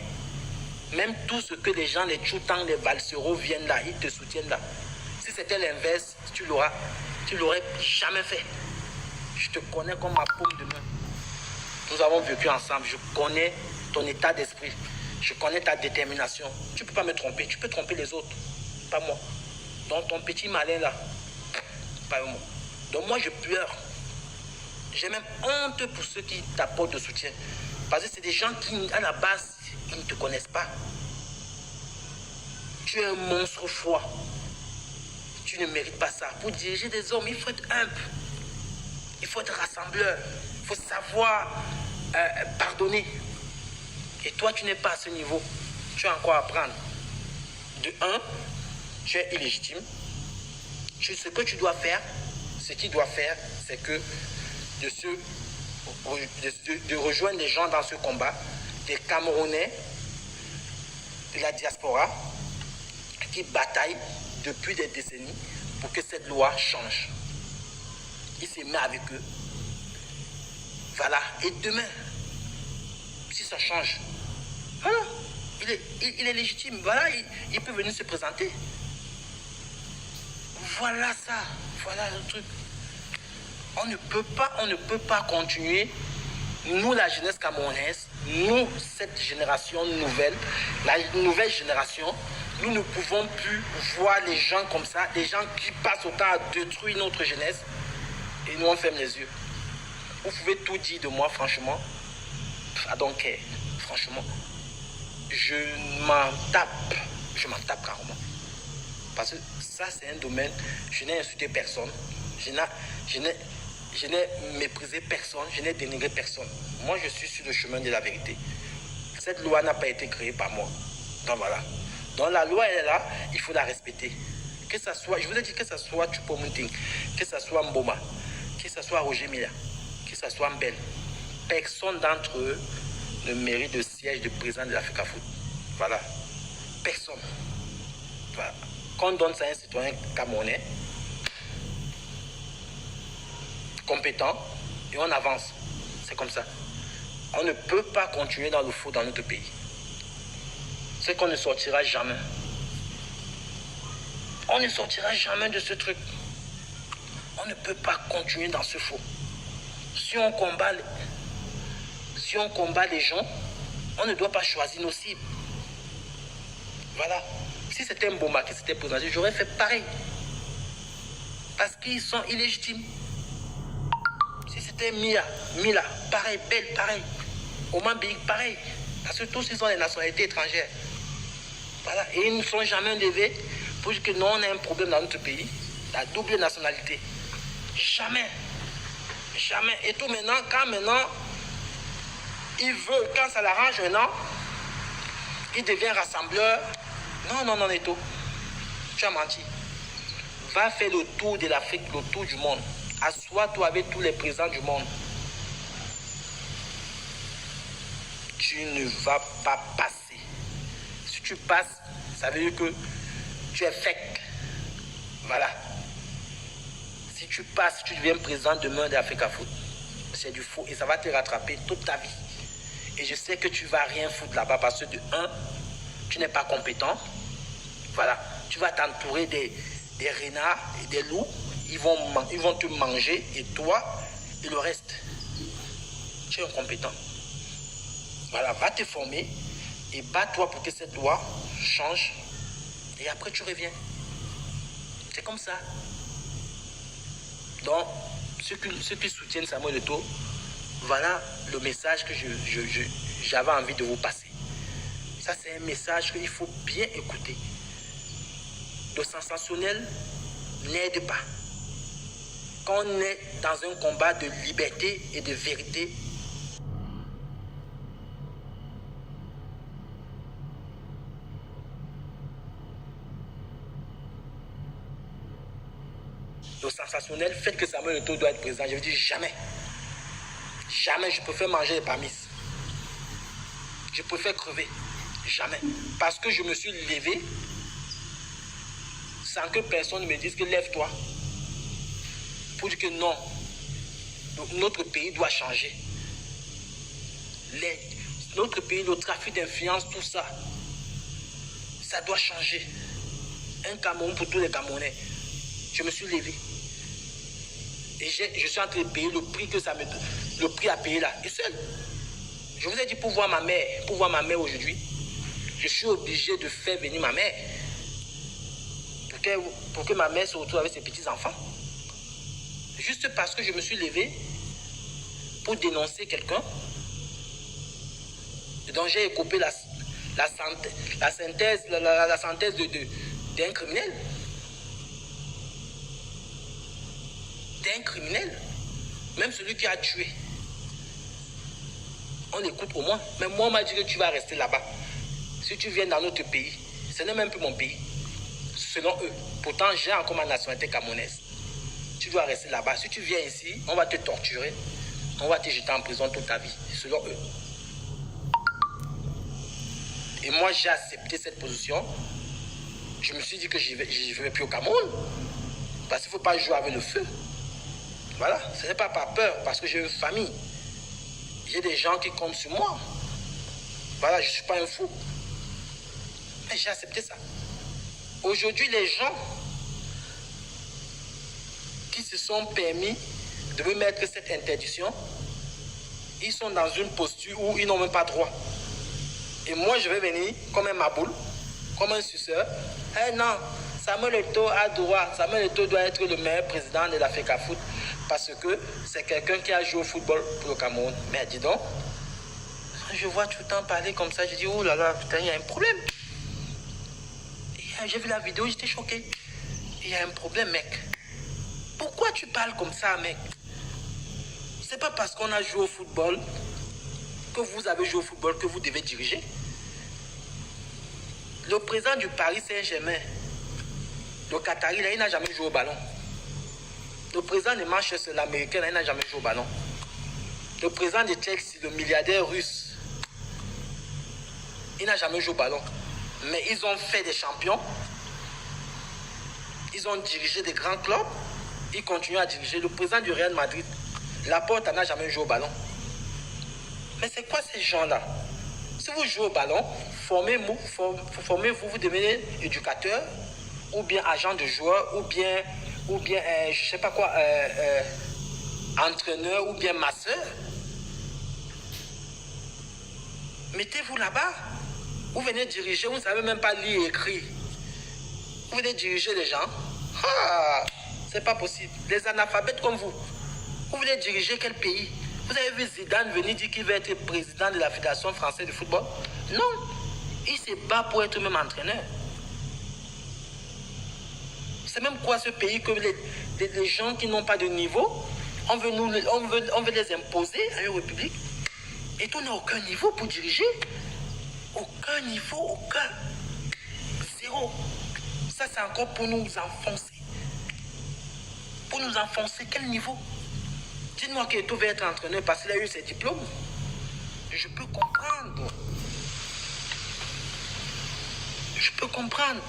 Même tout ce que les gens, les Tchoutang, les Valseros viennent là, ils te soutiennent là. Si c'était l'inverse, tu l'aurais jamais fait. Je te connais comme ma paume de main. Nous avons vécu ensemble. Je connais ton état d'esprit. Je connais ta détermination. Tu ne peux pas me tromper. Tu peux tromper les autres. Pas moi. Donc ton petit malin là, pas moi. Donc moi je pleure. J'ai même honte pour ceux qui t'apportent de soutien. Parce que c'est des gens qui, à la base, qui ne te connaissent pas. Tu es un monstre froid. Tu ne mérites pas ça. Pour diriger des hommes, il faut être humble. Il faut être rassembleur. Il faut savoir pardonner. Et toi, tu n'es pas à ce niveau. Tu as encore à apprendre. De un, tu es illégitime. Ce que tu dois faire, ce qu'il doit faire, c'est que de rejoindre les gens dans ce combat, des Camerounais de la diaspora qui bataillent depuis des décennies pour que cette loi change. Il se met avec eux. Voilà. Et demain, si ça change, voilà, il est légitime. Voilà, il peut venir se présenter. Voilà ça. Voilà le truc. On ne peut pas continuer. Nous, la jeunesse camerounaise, nous, cette génération nouvelle, la nouvelle génération, nous ne pouvons plus voir les gens comme ça, des gens qui passent autant à détruire notre jeunesse, et nous on ferme les yeux. Vous pouvez tout dire de moi, franchement. I don't care. Franchement, je m'en tape carrément. Parce que ça, c'est un domaine, je n'ai insulté personne, je n'ai méprisé personne, je n'ai dénigré personne. Moi, je suis sur le chemin de la vérité. Cette loi n'a pas été créée par moi. Donc voilà. Donc la loi, elle est là, il faut la respecter. Que ça soit, je vous ai dit que ça soit Choupo-Moting, que ça soit Mboma, que ça soit Roger Mila, que ça soit Mbel. Personne d'entre eux ne mérite le siège de président de l'Africa-Foot. Voilà. Personne. Voilà. Quand on donne ça à un citoyen camerounais, compétent, et on avance. C'est comme ça. On ne peut pas continuer dans le faux dans notre pays. C'est qu'on ne sortira jamais. On ne sortira jamais de ce truc. On ne peut pas continuer dans ce faux. Si on combat les gens, on ne doit pas choisir nos cibles. Voilà. Si c'était un Mboma qui s'était présenté, j'aurais fait pareil. Parce qu'ils sont illégitimes. Si c'était Mila, pareil, Belle, pareil. Oman Big, pareil. Parce que tous ils ont des nationalités étrangères. Voilà. Et ils ne sont jamais levés pour dire que non, on a un problème dans notre pays. La double nationalité. Jamais. Jamais. Et tout maintenant, quand il veut, quand ça l'arrange maintenant, il devient rassembleur. Non, Neto. Tu as menti. Va faire le tour de l'Afrique, le tour du monde. Assois-toi avec tous les présidents du monde. Tu ne vas pas passer. Si tu passes, ça veut dire que tu es fake. Voilà. Si tu passes, tu deviens président demain de l'Africa-Foot. C'est du faux et ça va te rattraper toute ta vie. Et je sais que tu ne vas rien foutre là-bas parce que de un, tu n'es pas compétent. Voilà. Tu vas t'entourer des renards et des loups. Ils vont te manger et toi et le reste. Tu es incompétent. Voilà, va te former et bats-toi pour que cette loi change. Et après tu reviens. C'est comme ça. Donc, ceux qui soutiennent Samuel Eto'o, voilà le message que j'avais envie de vous passer. Ça, c'est un message qu'il faut bien écouter. Le sensationnel n'aide pas. Quand on est dans un combat de liberté et de vérité, le sensationnel fait que Samuel Eto'o doit être président. Je veux dire jamais. Jamais je préfère manger les pamis. Je préfère crever. Jamais. Parce que je me suis levé sans que personne ne me dise que lève-toi. Pour dire que non, notre pays doit changer. Notre pays, le trafic d'influence, tout ça, ça doit changer. Un Cameroun pour tous les Camerounais. Je me suis levé. Et je suis en train de payer le prix que ça me donne. Le prix à payer là. Et seul. Je vous ai dit pour voir ma mère aujourd'hui. Je suis obligé de faire venir ma mère. Pour que ma mère se retrouve avec ses petits-enfants. Juste parce que je me suis levé pour dénoncer quelqu'un. Donc j'ai écopé la synthèse d'un criminel. D'un criminel. Même celui qui a tué. On l'écoute au moins. Mais moi, on m'a dit que tu vas rester là-bas. Si tu viens dans notre pays, ce n'est même plus mon pays. Selon eux. Pourtant, j'ai encore ma nationalité camerounaise. Tu dois rester là-bas. Si tu viens ici, on va te torturer. On va te jeter en prison toute ta vie. Selon eux. Et moi, j'ai accepté cette position. Je me suis dit que je ne vais plus au Cameroun. Parce qu'il ne faut pas jouer avec le feu. Voilà. Ce n'est pas par peur. Parce que j'ai une famille. J'ai des gens qui comptent sur moi. Voilà, je ne suis pas un fou. Mais j'ai accepté ça. Aujourd'hui, les gens qui se sont permis de me mettre cette interdiction, ils sont dans une posture où ils n'ont même pas droit. Et moi, je vais venir comme un maboule, comme un suceur. Eh non, Samuel Eto'o a droit. Samuel Eto'o doit être le meilleur président de l'Africa Foot parce que c'est quelqu'un qui a joué au football pour le Cameroun. Mais dis donc, je vois tout le temps parler comme ça. Je dis, oh là là, putain, il y a un problème. J'ai vu la vidéo, j'étais choqué. Il y a un problème, mec. Pourquoi tu parles comme ça, mec? C'est pas parce qu'on a joué au football, que vous avez joué au football, que vous devez diriger. Le président du Paris Saint-Germain, le Qatari, là, il n'a jamais joué au ballon. Le président de Manchester, l'Américain, là, il n'a jamais joué au ballon. Le président de Chelsea, le milliardaire russe, il n'a jamais joué au ballon. Mais ils ont fait des champions. Ils ont dirigé des grands clubs. Ils continuent à diriger. Le président du Real Madrid, Laporte, n'a jamais joué au ballon. Mais c'est quoi ces gens-là? Si vous jouez au ballon, formez-vous, vous devenez éducateur, ou bien agent de joueur, ou bien je sais pas quoi, entraîneur, ou bien masseur. Mettez-vous là-bas. Vous venez diriger, vous ne savez même pas lire et écrire. Vous venez diriger les gens. Ah, c'est pas possible. Les analphabètes comme vous. Vous venez diriger quel pays? Vous avez vu Zidane venir dire qu'il va être président de la Fédération française de football? Non. Il se bat pour être même entraîneur. C'est même quoi ce pays que les gens qui n'ont pas de niveau, on veut les imposer à une république. Et on n'a aucun niveau pour diriger. Aucun niveau, aucun. Zéro. Ça, c'est encore pour nous enfoncer. Pour nous enfoncer, quel niveau? Dites-moi qu'Eto'o va être entraîneur parce qu'il a eu ses diplômes. Je peux comprendre. Je peux comprendre.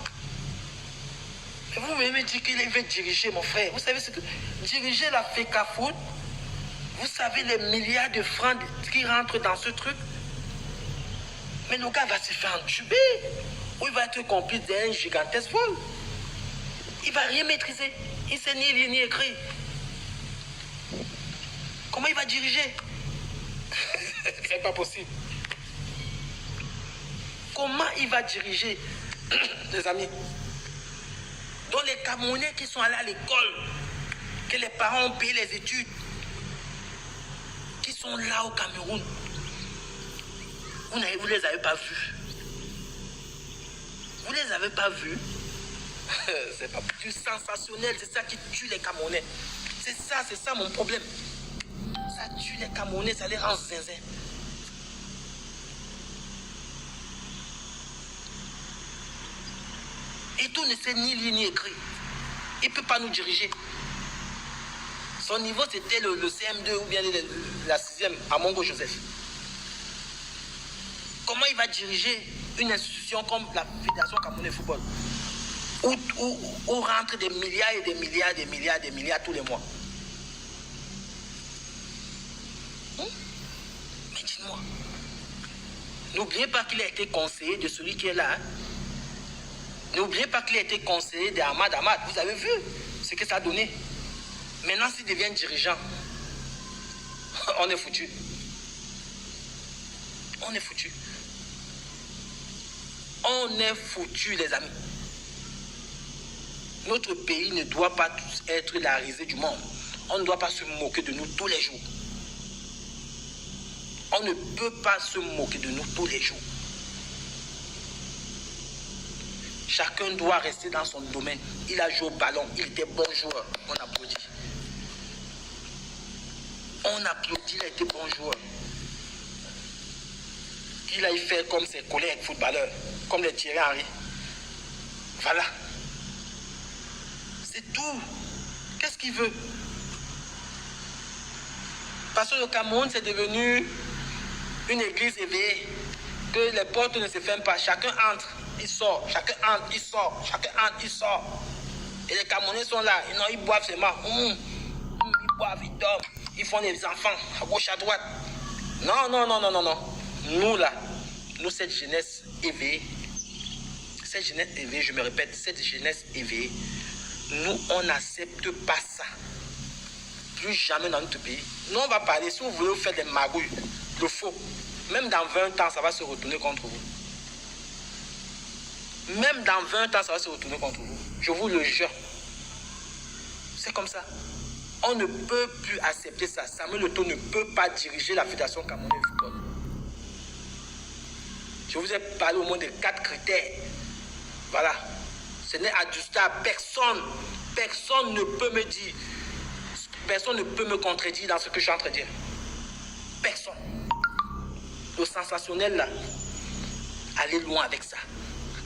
Mais vous me dites qu'il veut diriger, mon frère. Vous savez ce que... Diriger l'Africa Foot, vous savez les milliards de francs qui rentrent dans ce truc. Mais le gars va se faire entuber. Ou il va être complice d'un gigantesque vol. Il ne va rien maîtriser. Il ne sait ni lire ni écrire. Comment il va diriger? C'est pas possible. Comment il va diriger? Les amis. Donc les Camerounais qui sont allés à l'école, que les parents ont payé les études, qui sont là au Cameroun, vous ne les avez pas vus. Vous ne les avez pas vus. C'est pas du sensationnel, c'est ça qui tue les Camerounais. C'est ça mon problème. Ça tue les Camerounais, ça les rend zinzin. Eto'o ne sait ni lire ni écrire. Il ne peut pas nous diriger. Son niveau, c'était le CM2 ou bien la 6e à Mongo Joseph. Comment il va diriger une institution comme la Fédération Camerounaise de football? où rentrent des milliards et des milliards, des milliards, des milliards tous les mois. Mais dites-moi, n'oubliez pas qu'il a été conseiller de celui qui est là. Hein? N'oubliez pas qu'il a été conseiller d'Ahmad Ahmad. Vous avez vu ce que ça a donné. Maintenant, s'il devient dirigeant, on est foutu. On est foutu. On est foutu, les amis. Notre pays ne doit pas être la risée du monde. On ne doit pas se moquer de nous tous les jours. On ne peut pas se moquer de nous tous les jours. Chacun doit rester dans son domaine. Il a joué au ballon, il était bon joueur. On applaudit. On applaudit, il a été bon joueur. Il a fait comme ses collègues footballeurs, comme les Thierry Henry. Voilà. C'est tout. Qu'est-ce qu'il veut? Parce que le Cameroun, c'est devenu une église éveillée. Que les portes ne se ferment pas. Chacun entre, il sort. Chacun entre, il sort. Chacun entre, il sort. Et les Camerounais sont là. Ils boivent seulement. Ils boivent, ils dorment. Ils font des enfants à gauche, à droite. Non, non, non, non, non, non. Nous, là, nous, cette jeunesse éveillée, je me répète, cette jeunesse éveillée, nous, on n'accepte pas ça. Plus jamais dans notre pays. Nous, on va parler, si vous voulez faire des magouilles, le faux, même dans 20 ans, ça va se retourner contre vous. Même dans 20 ans, ça va se retourner contre vous. Je vous le jure. C'est comme ça. On ne peut plus accepter ça. Samuel Eto'o ne peut pas diriger la Fédération camerounaise de football. Je vous ai parlé au moins de 4 critères. Voilà. Ce n'est adjustable. Personne ne peut me dire. Personne ne peut me contredire dans ce que je suis en train de dire. Personne. Le sensationnel là, allez loin avec ça.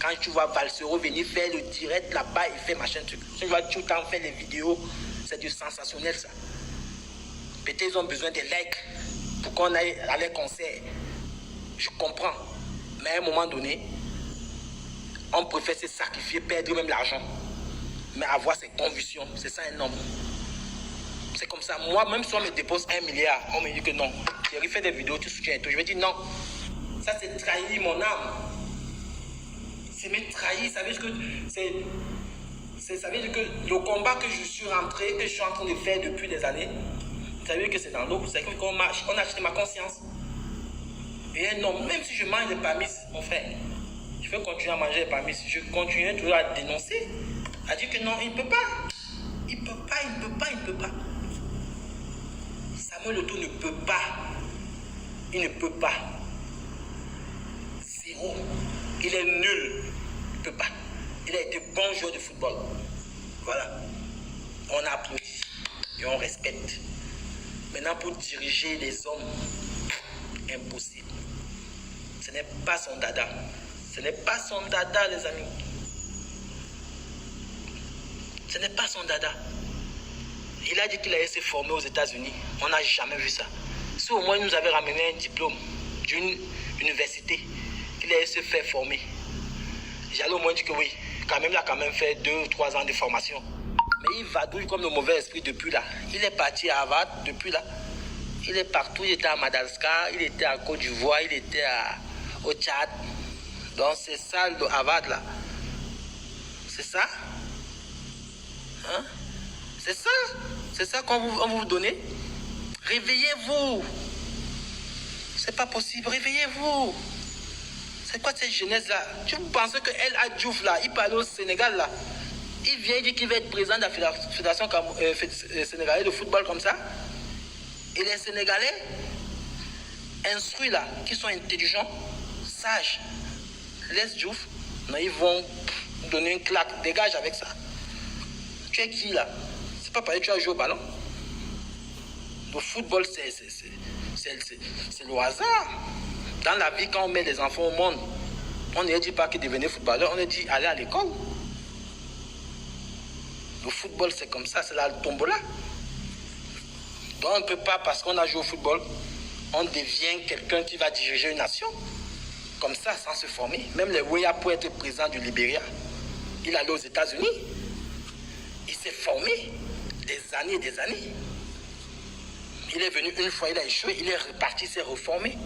Quand tu vois Valsero venir faire le direct là-bas, il fait machin truc. Tu vois tout le temps faire les vidéos, c'est du sensationnel ça. Peut-être ils ont besoin de likes pour qu'on aille à les concerts. Je comprends. Mais à un moment donné, on préfère se sacrifier, perdre même l'argent. Mais avoir ses convictions, c'est ça un homme. C'est comme ça. Moi, même si on me dépose 1 milliard, on me dit que non. J'ai fait des vidéos, tu soutiens et tout. Je me dis non. Ça, c'est trahir mon âme. C'est me trahir. Ça veut dire que ça veut dire que le combat que je suis rentré, que je suis en train de faire depuis des années, ça veut dire que c'est dans l'eau. C'est comme qu'on marche. On a acheté ma conscience. Et non, même si je mange des pamis, mon frère, je vais continuer à manger des pamis. Je continue toujours à dénoncer, à dire que non, il ne peut pas. Il ne peut pas, il ne peut pas, il ne peut pas. Samuel Eto'o ne peut pas. Il ne peut pas. Zéro. Il est nul. Il ne peut pas. Il a été bon joueur de football. Voilà. On applaudit et on respecte. Maintenant, pour diriger les hommes, impossible. Ce n'est pas son dada. Ce n'est pas son dada, les amis. Ce n'est pas son dada. Il a dit qu'il allait se former aux États-Unis. On n'a jamais vu ça. Si au moins il nous avait ramené un diplôme d'une université, qu'il allait se faire former, j'allais au moins dire que oui, quand même, il a quand même fait 2 ou 3 ans de formation. Mais il vadouille comme le mauvais esprit depuis là. Il est parti à Harvard depuis là. Il est partout. Il était à Madagascar, il était à Côte d'Ivoire, il était au Tchad. Donc c'est ça le Harvard là. C'est ça? Hein? C'est ça? C'est ça qu'on vous donne? Réveillez-vous! C'est pas possible, réveillez-vous! C'est quoi cette jeunesse-là? Tu penses que El Hadjouf là, il parle au Sénégal là? Il vient dire qu'il va être président de la Fédération sénégalaise de football comme ça? Et les Sénégalais instruits là, qui sont intelligents, sages, laisse Diouf, non, ils vont donner une claque, dégage avec ça. Tu es qui là? C'est pas parce que tu as joué au ballon. Le football, c'est le hasard. Dans la vie, quand on met les enfants au monde, on ne dit pas qu'ils devenaient footballeurs, on dit aller à l'école. Le football, c'est comme ça, c'est la tombola. Donc on ne peut pas, parce qu'on a joué au football, on devient quelqu'un qui va diriger une nation. Comme ça, sans se former. Même les Weah pour être président du Libéria, Il est allé aux États-Unis. Il s'est formé des années et des années. Il est venu une fois, il a échoué, il est reparti, il s'est reformé.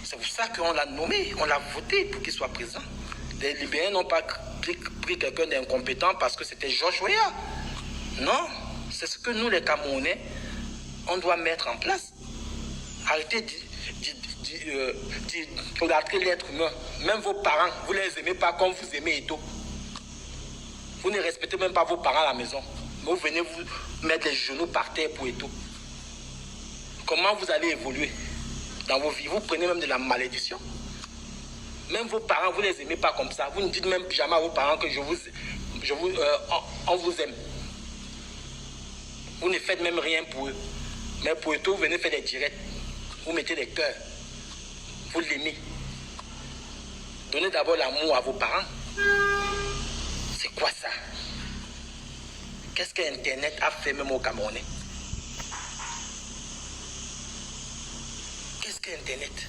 C'est pour ça qu'on l'a nommé, on l'a voté pour qu'il soit présent. Les Libériens n'ont pas pris quelqu'un d'incompétent parce que c'était George Weah. Non, c'est ce que nous, les Camerounais, on doit mettre en place. Arrêtez d'idolâtrer l'être humain. Même vos parents, vous ne les aimez pas comme vous aimez Eto'o. Vous ne respectez même pas vos parents à la maison. Mais vous venez vous mettre les genoux par terre pour Eto'o. Comment vous allez évoluer dans vos vies? Vous prenez même de la malédiction. Même vos parents, vous ne les aimez pas comme ça. Vous ne dites même jamais à vos parents que on vous aime. Vous ne faites même rien pour eux. Mais pour Eto'o, vous venez faire des directs. Vous mettez des cœurs. Vous l'aimez. Donnez d'abord l'amour à vos parents. C'est quoi ça? Qu'est-ce que Internet a fait même aux Camerounais? Qu'est-ce que Internet?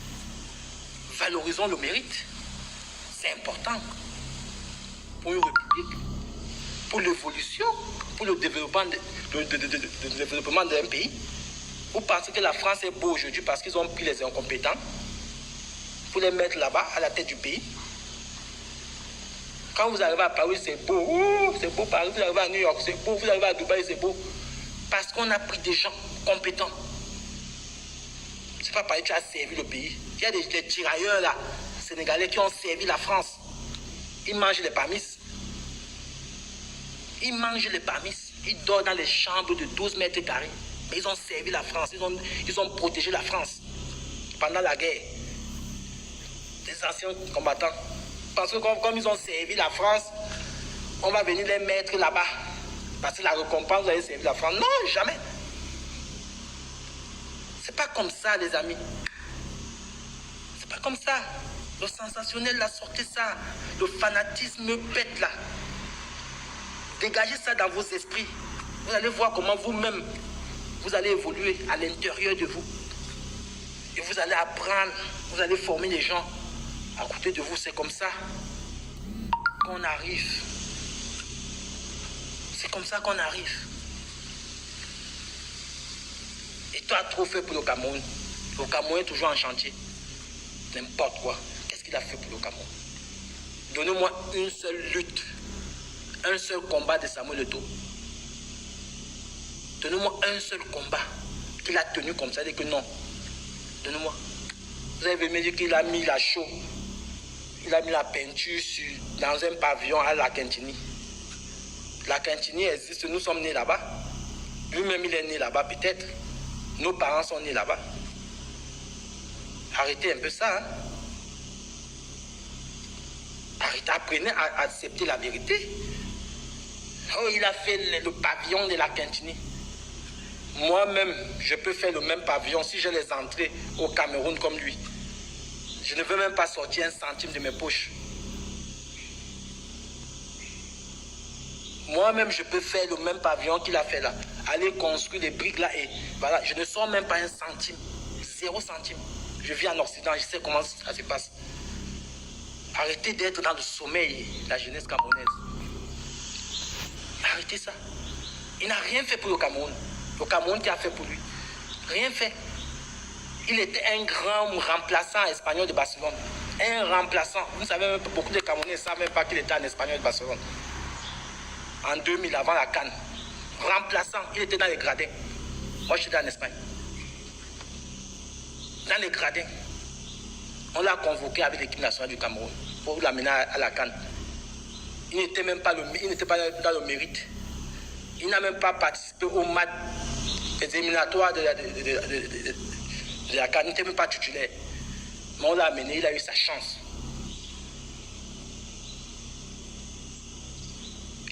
Valorisons le mérite. C'est important pour une république, pour l'évolution, pour le développement d'un pays. Vous pensez que la France est beau aujourd'hui parce qu'ils ont pris les incompétents pour les mettre là-bas à la tête du pays? Quand vous arrivez à Paris, c'est beau. Oh, c'est beau Paris. Vous arrivez à New York, c'est beau. Vous arrivez à Dubaï, c'est beau. Parce qu'on a pris des gens compétents. C'est pas parce que tu as servi le pays. Il y a des tirailleurs là, sénégalais, qui ont servi la France. Ils mangent les pamis. Ils mangent les pamis. Ils dorment dans les chambres de 12 mètres carrés. Mais ils ont servi la France. Ils ont protégé la France pendant la guerre. Les anciens combattants. Parce que comme ils ont servi la France, on va venir les mettre là-bas. Parce que la récompense, vous allez servir la France. Non, jamais. C'est pas comme ça, les amis. C'est pas comme ça. Le sensationnel, là, sortez ça. Le fanatisme pète, là. Dégagez ça dans vos esprits. Vous allez voir comment vous-même, vous allez évoluer à l'intérieur de vous. Et vous allez apprendre, vous allez former des gens à côté de vous. C'est comme ça qu'on arrive. C'est comme ça qu'on arrive. Et toi, trop fait pour le Cameroun. Le Cameroun est toujours en chantier. N'importe quoi. Qu'est-ce qu'il a fait pour le Cameroun? Donnez-moi une seule lutte, un seul combat de Samuel Eto'o. Donnez-moi un seul combat qu'il a tenu comme ça. Dit que non. Donnez-moi. Vous avez me dire qu'il a mis la chaux. Il a mis la peinture dans un pavillon à la Quintini. La Quintini existe. Nous sommes nés là-bas. Lui-même, il est né là-bas peut-être. Nos parents sont nés là-bas. Arrêtez un peu ça. Hein? Arrêtez, apprenez à accepter la vérité. Oh, il a fait le pavillon de la Quintini. Moi-même, je peux faire le même pavillon si j'ai les entrées au Cameroun comme lui. Je ne veux même pas sortir un centime de mes poches. Moi-même, je peux faire le même pavillon qu'il a fait là. Aller construire des briques là et voilà. Je ne sors même pas un centime. 0 centime. Je vis en Occident, je sais comment ça se passe. Arrêtez d'être dans le sommeil, la jeunesse camerounaise. Arrêtez ça. Il n'a rien fait pour le Cameroun. Le Cameroun qui a fait pour lui. Rien fait. Il était un grand remplaçant espagnol de Barcelone. Un remplaçant. Vous savez, même beaucoup de Camerounais ne savent même pas qu'il était un espagnol de Barcelone. En 2000, avant la CAN. Remplaçant. Il était dans les gradins. Moi, je suis en Espagne. Dans les gradins. On l'a convoqué avec l'équipe nationale du Cameroun pour l'amener à la CAN. Il n'était même pas, il n'était pas dans le mérite. Il n'a même pas participé au match des éliminatoires de la CAN. Il n'était même pas titulaire. Mais on l'a amené, il a eu sa chance.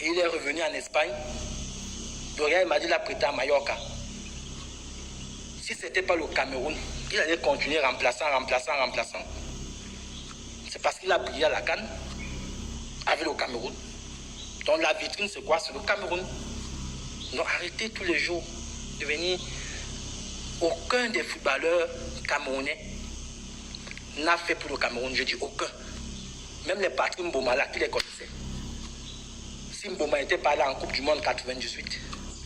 Et il est revenu en Espagne. Dorian m'a dit qu'il a prêté à Mallorca. Si ce n'était pas le Cameroun, il allait continuer remplaçant. C'est parce qu'il a brillé à la CAN avec le Cameroun. Donc la vitrine, c'est quoi? C'est le Cameroun. Donc arrêtez tous les jours de venir. Aucun des footballeurs camerounais n'a fait pour le Cameroun. Je dis aucun. Même les Patrick Mbomala, qui les connaissait. si Mboma n'était pas là en Coupe du Monde 98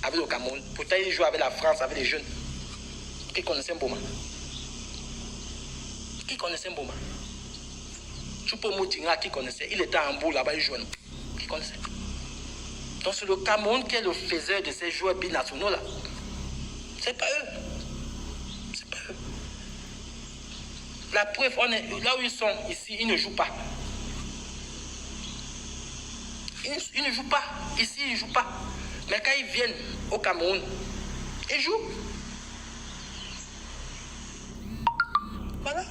avec le Cameroun, pourtant il joue avec la France, avec les jeunes. Qui connaissait Mboma? Qui connaissait Mboma? Choupo Tinga qui connaissait? Il était en bout là-bas, il jouait. Qui connaissait? Donc c'est le Cameroun qui est le faiseur de ces joueurs binationaux là. C'est pas eux. C'est pas eux. La preuve, là où ils sont, ici, ils ne jouent pas. Ils ne jouent pas. Ici, ils ne jouent pas. Mais quand ils viennent au Cameroun, ils jouent. Voilà.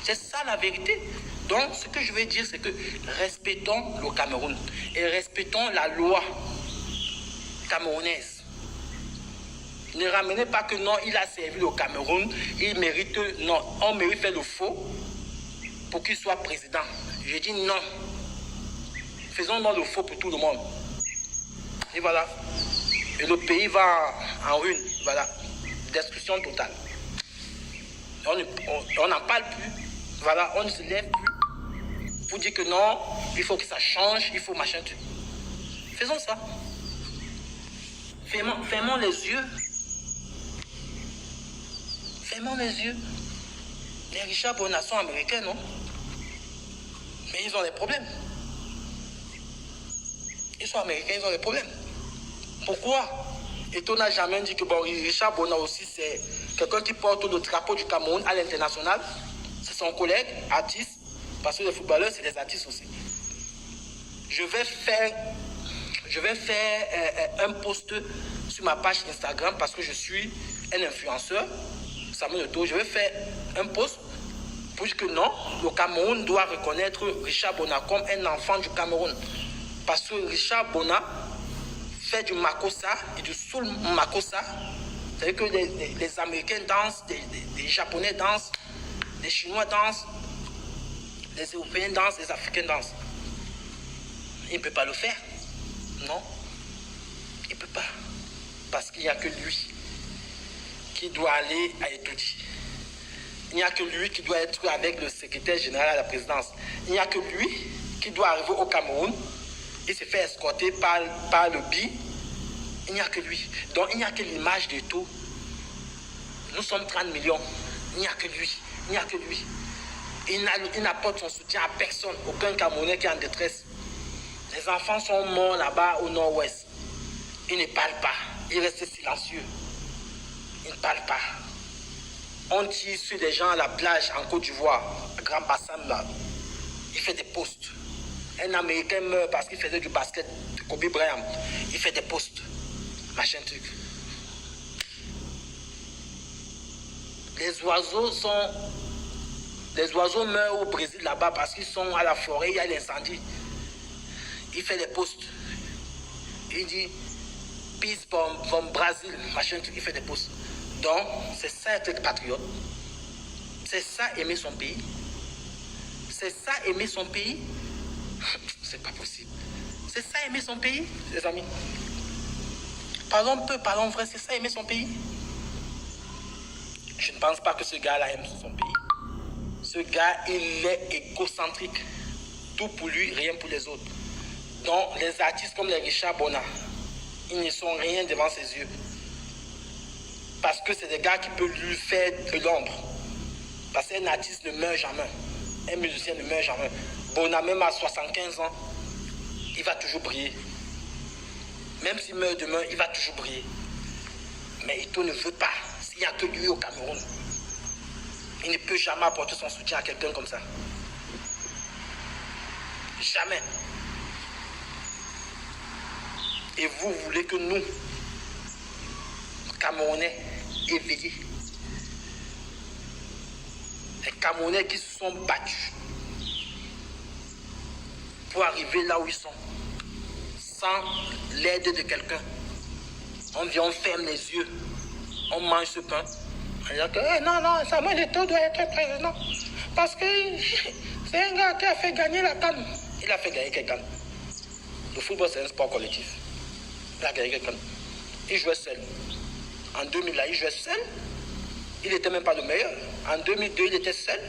C'est ça la vérité. Donc, ce que je veux dire, c'est que respectons le Cameroun et respectons la loi camerounaise. Ne ramenez pas que non, il a servi le Cameroun, il mérite, non, on mérite faire le faux pour qu'il soit président. Je dis non. Faisons non le faux pour tout le monde. Et voilà. Et le pays va en ruine. Voilà. Destruction totale. On n'en parle plus. Voilà, on ne se lève plus pour dire que non, il faut que ça change, il faut machin. Faisons ça. Fermons les yeux. Fermons les yeux. Les Richard Bona sont américains, non? Mais ils ont des problèmes. Ils sont américains, ils ont des problèmes. Pourquoi? Et on n'a jamais dit que bon, Richard Bona aussi, c'est quelqu'un qui porte le drapeau du Cameroun à l'international. C'est son collègue, artiste, parce que les footballeurs, c'est des artistes aussi. Je vais faire un post sur ma page Instagram parce que je suis un influenceur. Samuel Eto'o, je vais faire un post pour dire que non, le Cameroun doit reconnaître Richard Bona comme un enfant du Cameroun. Parce que Richard Bona fait du Makossa et du Soul Makossa. C'est-à-dire que les Américains dansent, les Japonais dansent, les Chinois dansent, les Européens dansent, les Africains dansent. Il ne peut pas le faire. Non. Il ne peut pas. Parce qu'il n'y a que lui qui doit aller à Etoudi. Il n'y a que lui qui doit être avec le secrétaire général à la présidence. Il n'y a que lui qui doit arriver au Cameroun et se faire escorter par le BI. Il n'y a que lui. Donc il n'y a que l'image de tout. Nous sommes 30 millions. Il n'y a que lui. Il n'y a que lui. Il n'apporte son soutien à personne. Aucun Camerounais qui est en détresse. Les enfants sont morts là-bas au nord-ouest. Ils ne parlent pas. Ils restent silencieux. Ils ne parlent pas. On tire sur des gens à la plage en Côte d'Ivoire, à Grand Bassam là. Il fait des posts. Un Américain meurt parce qu'il faisait du basket, de Kobe Bryant. Il fait des posts. Machin truc. Les oiseaux meurent au Brésil là-bas parce qu'ils sont à la forêt, il y a l'incendie. Il fait des posts. Il dit peace from Brazil, machin truc, il fait des posts. Donc, c'est ça être patriote. C'est ça aimer son pays. C'est ça aimer son pays. C'est pas possible. C'est ça aimer son pays, les amis. Parlons peu, parlons vrai, c'est ça aimer son pays. Je ne pense pas que ce gars-là aime son pays. Ce gars, il est égocentrique. Tout pour lui, rien pour les autres. Donc, les artistes comme les Richard Bona, ils ne sont rien devant ses yeux. Parce que c'est des gars qui peuvent lui faire de l'ombre. Parce qu'un artiste ne meurt jamais. Un musicien ne meurt jamais. Bona, même à 75 ans, il va toujours briller. Même s'il meurt demain, il va toujours briller. Mais Eto'o ne veut pas. S'il n'y a que lui au Cameroun, il ne peut jamais apporter son soutien à quelqu'un comme ça. Jamais. Et vous voulez que nous, Camerounais, éveillés, les Camerounais qui se sont battus pour arriver là où ils sont, sans l'aide de quelqu'un. On vient, on ferme les yeux, on mange ce pain. On dit que non, Samuel Eto'o doit être président. Parce que c'est un gars qui a fait gagner la CAN. Il a fait gagner quelqu'un. Le football, c'est un sport collectif. Il a gagné quelqu'un. Il jouait seul. En 2000, là, il jouait seul. Il n'était même pas le meilleur. En 2002, il était seul.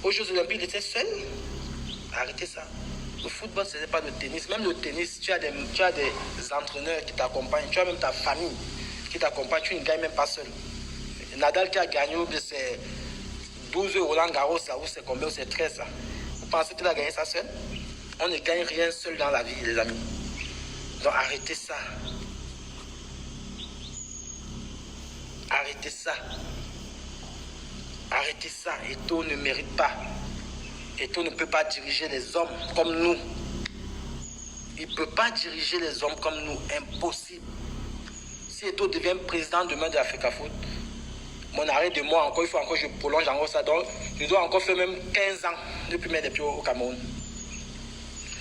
Aux Jeux Olympiques, il était seul. Arrêtez ça. Le football, ce n'est pas le tennis. Même le tennis, tu as des entraîneurs qui t'accompagnent. Tu as même ta famille qui t'accompagne. Tu ne gagnes même pas seul. Nadal qui a gagné, c'est 12 Roland Garros, là, où c'est combien, c'est 13. Là. Vous pensez qu'il a gagné ça seul? On ne gagne rien seul dans la vie, les amis. Donc arrêtez ça. Arrêtez ça. Arrêtez ça. Eto'o ne mérite pas. Eto'o ne peut pas diriger les hommes comme nous. Il ne peut pas diriger les hommes comme nous. Impossible. Si Eto'o devient président demain de l'Africa Foot, mon arrêt de moi encore, il faut encore que je prolonge encore ça. Donc, je dois encore faire même 15 ans depuis mettre les pieds au Cameroun.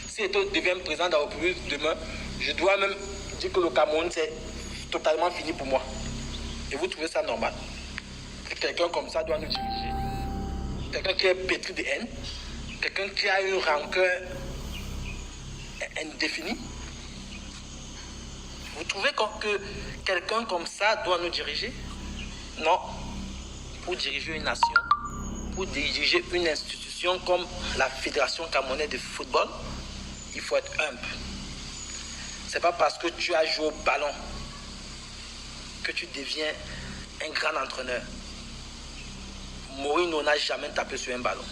Si Eto'o devient président de la République demain, je dois même dire que le Cameroun, c'est totalement fini pour moi. Et vous trouvez ça normal? Que quelqu'un comme ça doit nous diriger? Quelqu'un qui est pétri de haine? Quelqu'un qui a une rancœur indéfinie? Vous trouvez que quelqu'un comme ça doit nous diriger? Non. Pour diriger une nation, pour diriger une institution comme la Fédération camerounaise de football, il faut être humble. C'est pas parce que tu as joué au ballon que tu deviens un grand entraîneur. Mourinho n'a jamais tapé sur un ballon.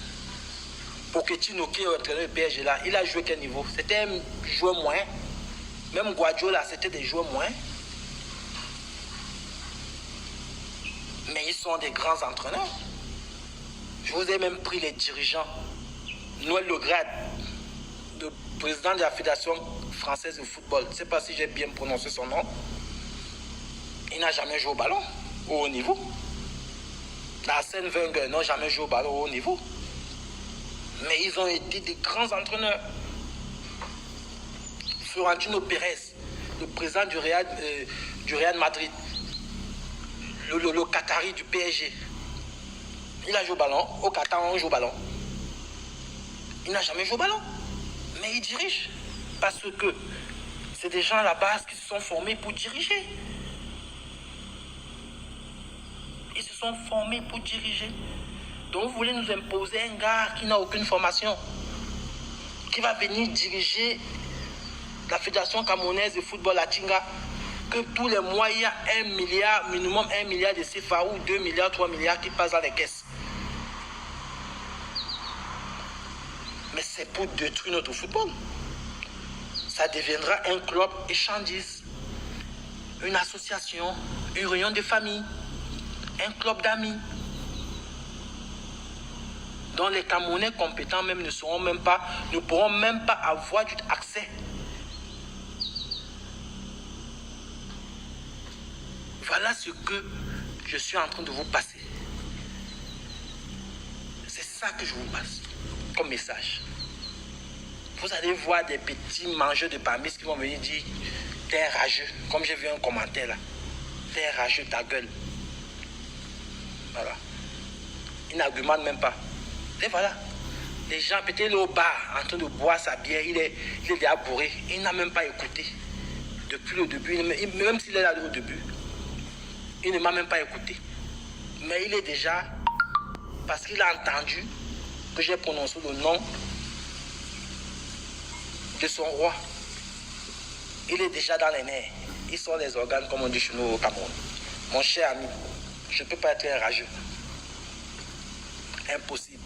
Pochettino, qui est l'entraîneur du PSG là, il a joué quel niveau? C'était un joueur moyen. Même Guardiola, c'était des joueurs moyens. Mais ils sont des grands entraîneurs. Je vous ai même pris les dirigeants. Noël Le Graët, le président de la Fédération française de football. Je ne sais pas si j'ai bien prononcé son nom. Il n'a jamais joué au ballon au haut niveau. Arsène Wenger n'a jamais joué au ballon au haut niveau. Mais ils ont été des grands entraîneurs. Florentino Pérez, le président du Real Madrid, le Qatari du PSG. Il a joué au ballon. Au Qatar, on joue au ballon. Il n'a jamais joué au ballon. Mais il dirige. Parce que c'est des gens à la base qui se sont formés pour diriger. Ils se sont formés pour diriger. Donc vous voulez nous imposer un gars qui n'a aucune formation, qui va venir diriger la Fédération camerounaise de football à Tinga, que tous les mois il y a 1 milliard, minimum 1 milliard de CFA ou 2 milliards, 3 milliards qui passent dans les caisses. Mais c'est pour détruire notre football. Ça deviendra un club échangistes, une association, une réunion de famille, un club d'amis, dont les Camerounais compétents même ne pourront même pas avoir accès. Voilà ce que je suis en train de vous passer. C'est ça que je vous passe comme message. Vous allez voir des petits mangeurs de parmis qui vont venir dire « T'es rageux », comme j'ai vu un commentaire là. « T'es rageux, ta gueule ». Voilà. Ils n'argumentent même pas. Et voilà. Les gens, peut-être au bar, en train de boire sa bière, il est déjà bourré. Il n'a même pas écouté. Depuis le début, même s'il est là au début, il ne m'a même pas écouté. Mais il est déjà, parce qu'il a entendu que j'ai prononcé le nom de son roi. Il est déjà dans les nerfs. Ils sont les organes, comme on dit chez nous au Cameroun. Mon cher ami, je ne peux pas être un rageux. Impossible.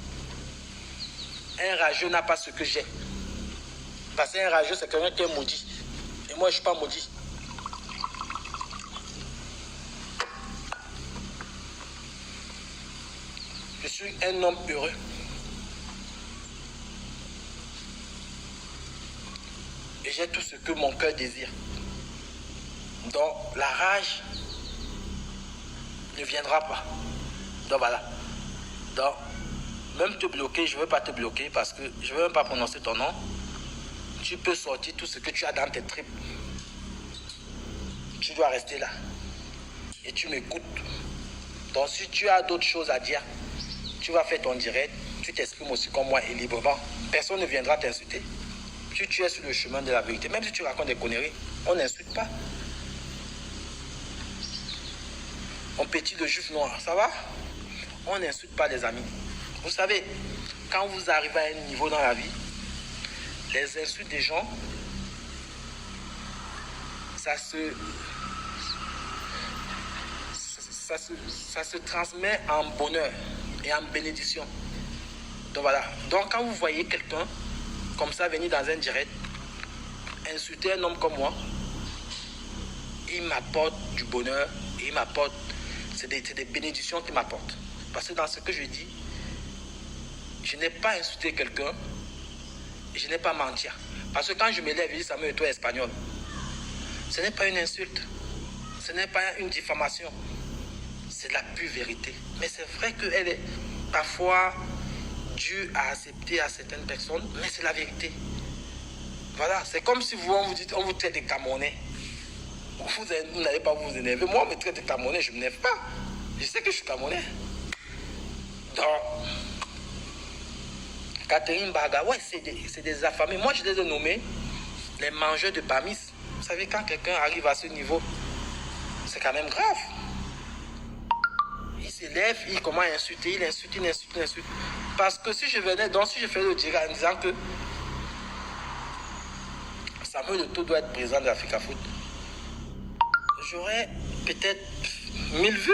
Un rageux n'a pas ce que j'ai. Parce qu'un rageux, c'est quelqu'un qui est maudit. Et moi, je ne suis pas maudit. Je suis un homme heureux. Et j'ai tout ce que mon cœur désire. Donc, la rage ne viendra pas. Donc, voilà. Donc, même te bloquer, je ne veux pas te bloquer parce que je ne veux même pas prononcer ton nom. Tu peux sortir tout ce que tu as dans tes tripes. Tu dois rester là. Et tu m'écoutes. Donc, si tu as d'autres choses à dire, tu vas faire ton direct. Tu t'exprimes aussi comme moi et librement. Personne ne viendra t'insulter. Si tu es sur le chemin de la vérité, même si tu racontes des conneries, on n'insulte pas. On pétit le juif noir, ça va? On n'insulte pas les amis. Vous savez, quand vous arrivez à un niveau dans la vie, les insultes des gens, ça se transmet en bonheur et en bénédiction. Donc voilà. Donc quand vous voyez quelqu'un comme ça venir dans un direct, insulter un homme comme moi, il m'apporte du bonheur et il m'apporte, c'est des bénédictions qu'il m'apporte. Parce que dans ce que je dis, je n'ai pas insulté quelqu'un et je n'ai pas menti. Parce que quand je me lève et dis Samuel, toi espagnol, ce n'est pas une insulte, ce n'est pas une diffamation, c'est la pure vérité. Mais c'est vrai qu'elle est parfois due à accepter à certaines personnes, mais c'est la vérité. Voilà, c'est comme si on vous traite de Camerounais. Vous n'allez pas vous énerver. Moi, on me traite de Camerounais, je ne m'énerve pas. Je sais que je suis Camerounais. Donc, Catherine Baga, ouais, c'est des affamés. Moi, je les ai nommés les mangeurs de Bamis. Vous savez, quand quelqu'un arrive à ce niveau, c'est quand même grave. Il s'élève, il commence à insulter, il insulte. Parce que si je faisais le direct en disant que Samuel Eto'o doit être président de l'Africa Foot, j'aurais peut-être 1000 vues.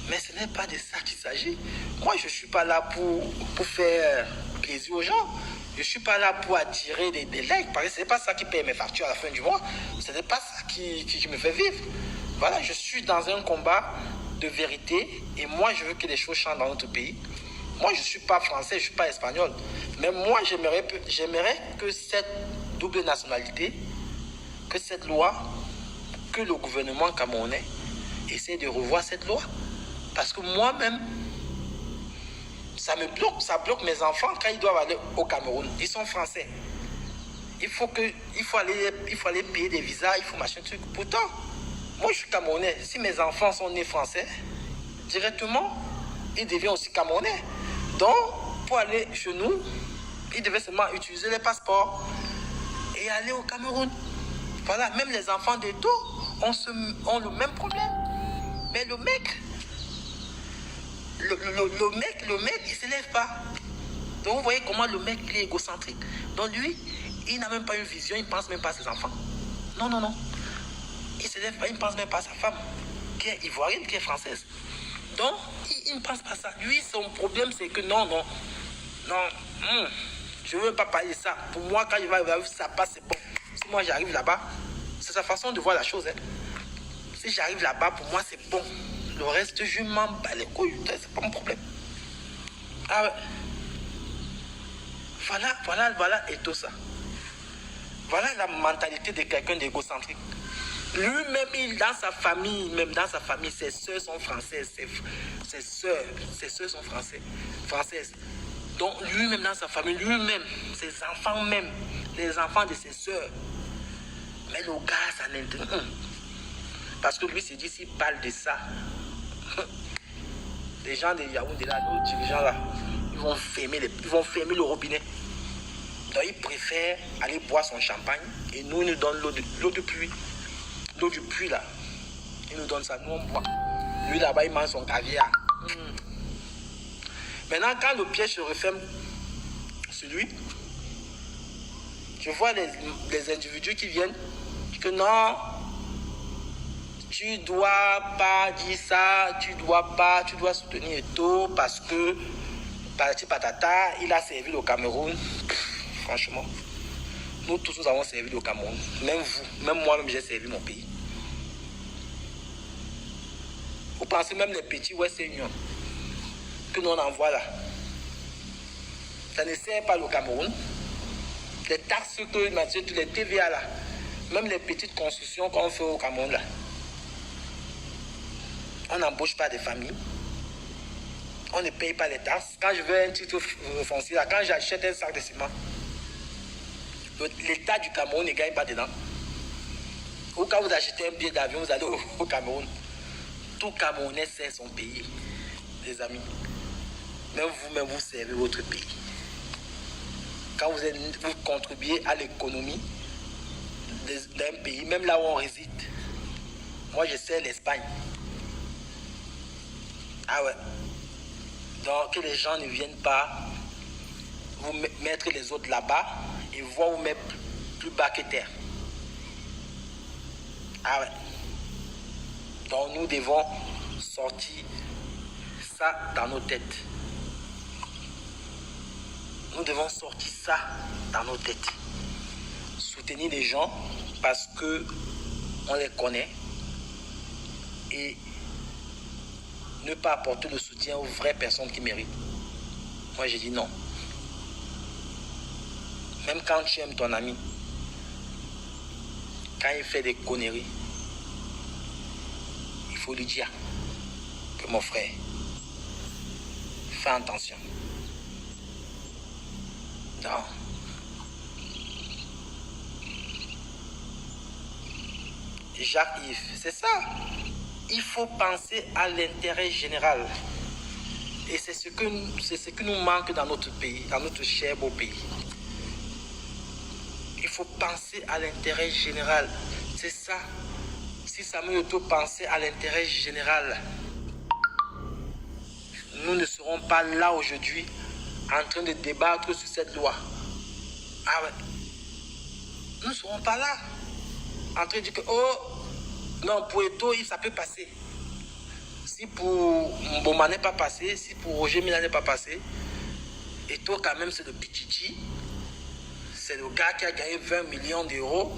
Mais ce n'est pas de ça qu'il s'agit. Moi, je ne suis pas là pour faire plaisir aux gens. Je ne suis pas là pour attirer des likes. Parce que ce n'est pas ça qui paye mes factures à la fin du mois. Ce n'est pas ça qui me fait vivre. Voilà, je suis dans un combat de vérité. Et moi, je veux que les choses changent dans notre pays. Moi, je ne suis pas français, je ne suis pas espagnol. Mais moi, j'aimerais que cette double nationalité, que cette loi, que le gouvernement camerounais essaie de revoir cette loi. Parce que moi-même, ça bloque mes enfants quand ils doivent aller au Cameroun. Ils sont français. Il faut aller payer des visas, il faut machin truc. Pourtant, moi je suis Camerounais. Si mes enfants sont nés français, directement, ils deviennent aussi Camerounais. Donc, pour aller chez nous, ils devaient seulement utiliser les passeports et aller au Cameroun. Voilà, même les enfants d'Eto'o ont le même problème. Mais le mec, il ne s'élève pas. Donc vous voyez comment le mec il est égocentrique. Donc lui, il n'a même pas une vision, il ne pense même pas à ses enfants. Non. Il ne s'élève pas, il ne pense même pas à sa femme, qui est ivoirienne, qui est française. Donc, il ne pense pas à ça. Lui, son problème, c'est que non, je ne veux pas parler de ça. Pour moi, quand il va ça passe, c'est bon. Si moi j'arrive là-bas, c'est sa façon de voir la chose. Hein. Si j'arrive là-bas, pour moi, c'est bon. Le reste, je m'en bats les couilles. C'est pas mon problème. Ah ouais. Voilà, et tout ça. Voilà la mentalité de quelqu'un d'égocentrique. Lui-même, dans sa famille, ses soeurs sont françaises. Ses soeurs sont françaises. Donc, lui-même, dans sa famille, ses enfants même, les enfants de ses soeurs. Mais le gars, ça n'intéresse. Parce que lui s'est dit, s'il parle de ça, les gens de Yaoundé, là, nos dirigeants là, ils vont fermer le robinet. Donc il préfère aller boire son champagne et nous, il nous donne l'eau de pluie. L'eau du puits là. Il nous donne ça, nous on boit. Lui là-bas, il mange son caviar. Maintenant, quand le piège se referme sur lui, je vois les individus qui viennent, que non, tu dois pas dire ça, tu dois soutenir Eto'o parce que patati patata, il a servi le Cameroun. Franchement, nous tous nous avons servi le Cameroun. Même vous, même moi-même j'ai servi mon pays. Vous pensez même les petits West Union que nous on envoie là, ça ne sert pas le Cameroun. Les taxes que les TVA là, même les petites constructions qu'on fait au Cameroun là, on n'embauche pas des familles. On ne paye pas les taxes. Quand je veux un titre foncier là, quand j'achète un sac de ciment, l'État du Cameroun ne gagne pas dedans. Ou quand vous achetez un billet d'avion, vous allez au Cameroun. Tout Camerounais sert son pays, les amis. Même vous-même, vous servez votre pays. Quand vous contribuez à l'économie d'un pays, même là où on réside. Moi, je sers l'Espagne. Ah ouais. Donc, que les gens ne viennent pas vous mettre les autres là-bas. et voir où mettre plus bas que terre. Ah ouais. Donc nous devons sortir ça dans nos têtes. Nous devons sortir ça dans nos têtes. Soutenir les gens parce que on les connaît et ne pas apporter le soutien aux vraies personnes qui méritent. Moi, j'ai dit non. Même quand tu aimes ton ami, quand il fait des conneries, il faut lui dire que mon frère, fais attention. Non. Jacques-Yves, c'est ça. Il faut penser à l'intérêt général. Et c'est ce que nous manque dans notre pays, dans notre cher beau pays. Il faut penser à l'intérêt général. C'est ça. Si Samuel Eto'o pensait à l'intérêt général, nous ne serons pas là aujourd'hui en train de débattre sur cette loi. Ah ouais. Nous ne serons pas là en train de dire que, oh, non, pour Eto'o, ça peut passer. Si pour Mboma n'est pas passé, si pour Roger Mila n'est pas passé, Eto'o quand même c'est le Pichichi. C'est le gars qui a gagné 20 millions d'euros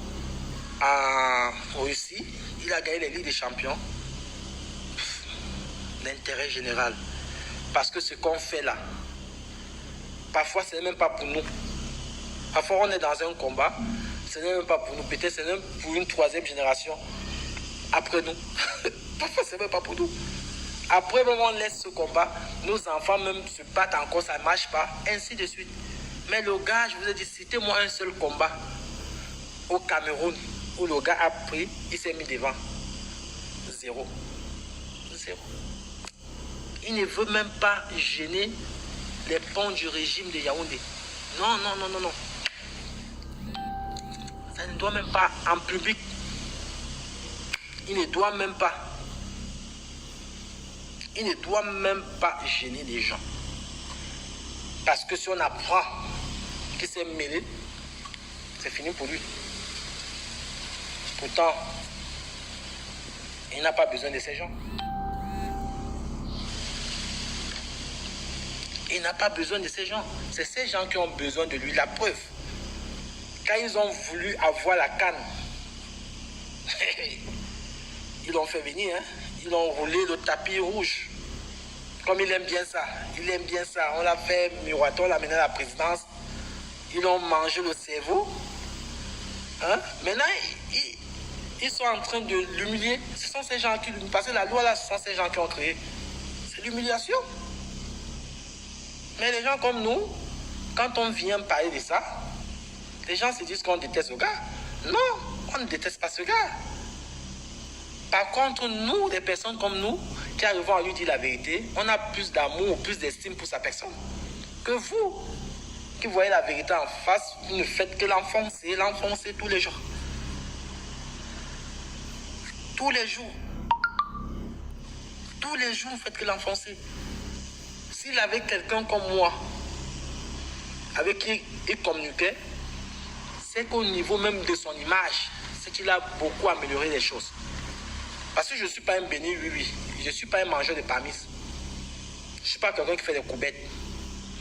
en Russie. Il a gagné les Ligues des Champions. L'intérêt général. Parce que ce qu'on fait là, parfois ce n'est même pas pour nous. Parfois on est dans un combat, ce n'est même pas pour nous. Peut-être c'est même pour une troisième génération après nous. Parfois ce n'est même pas pour nous. Après même on laisse ce combat, nos enfants même se battent encore, ça ne marche pas, ainsi de suite. Mais le gars, je vous ai dit, citez-moi un seul combat au Cameroun où le gars a pris, il s'est mis devant. Zéro. Il ne veut même pas gêner les ponts du régime de Yaoundé. Non. Ça ne doit même pas en public. Il ne doit même pas gêner les gens. Parce que si on apprend qu'il s'est mêlé, c'est fini pour lui. Pourtant, il n'a pas besoin de ces gens. Il n'a pas besoin de ces gens. C'est ces gens qui ont besoin de lui. La preuve, quand ils ont voulu avoir la CAN, ils l'ont fait venir, hein? Ils ont roulé le tapis rouge. Comme il aime bien ça. On l'a fait miroiter, on l'a mené à la présidence. Ils ont mangé le cerveau. Hein? Maintenant, ils sont en train de l'humilier. Ce sont ces gens qui l'humilient. Parce que la loi là, ce sont ces gens qui ont créé. C'est l'humiliation. Mais les gens comme nous, quand on vient parler de ça, les gens se disent qu'on déteste ce gars. Non, on ne déteste pas ce gars. Par contre, nous, les personnes comme nous, qui arrivons à lui dire la vérité, on a plus d'amour, plus d'estime pour sa personne que vous, qui voyez la vérité en face, vous ne faites que l'enfoncer tous les jours. Tous les jours, vous faites que l'enfoncer. S'il avait quelqu'un comme moi, avec qui il communiquait, c'est qu'au niveau même de son image, c'est qu'il a beaucoup amélioré les choses. Parce que je ne suis pas un béni, oui. Je ne suis pas un mangeur de parmis. Je ne suis pas quelqu'un qui fait des coubettes.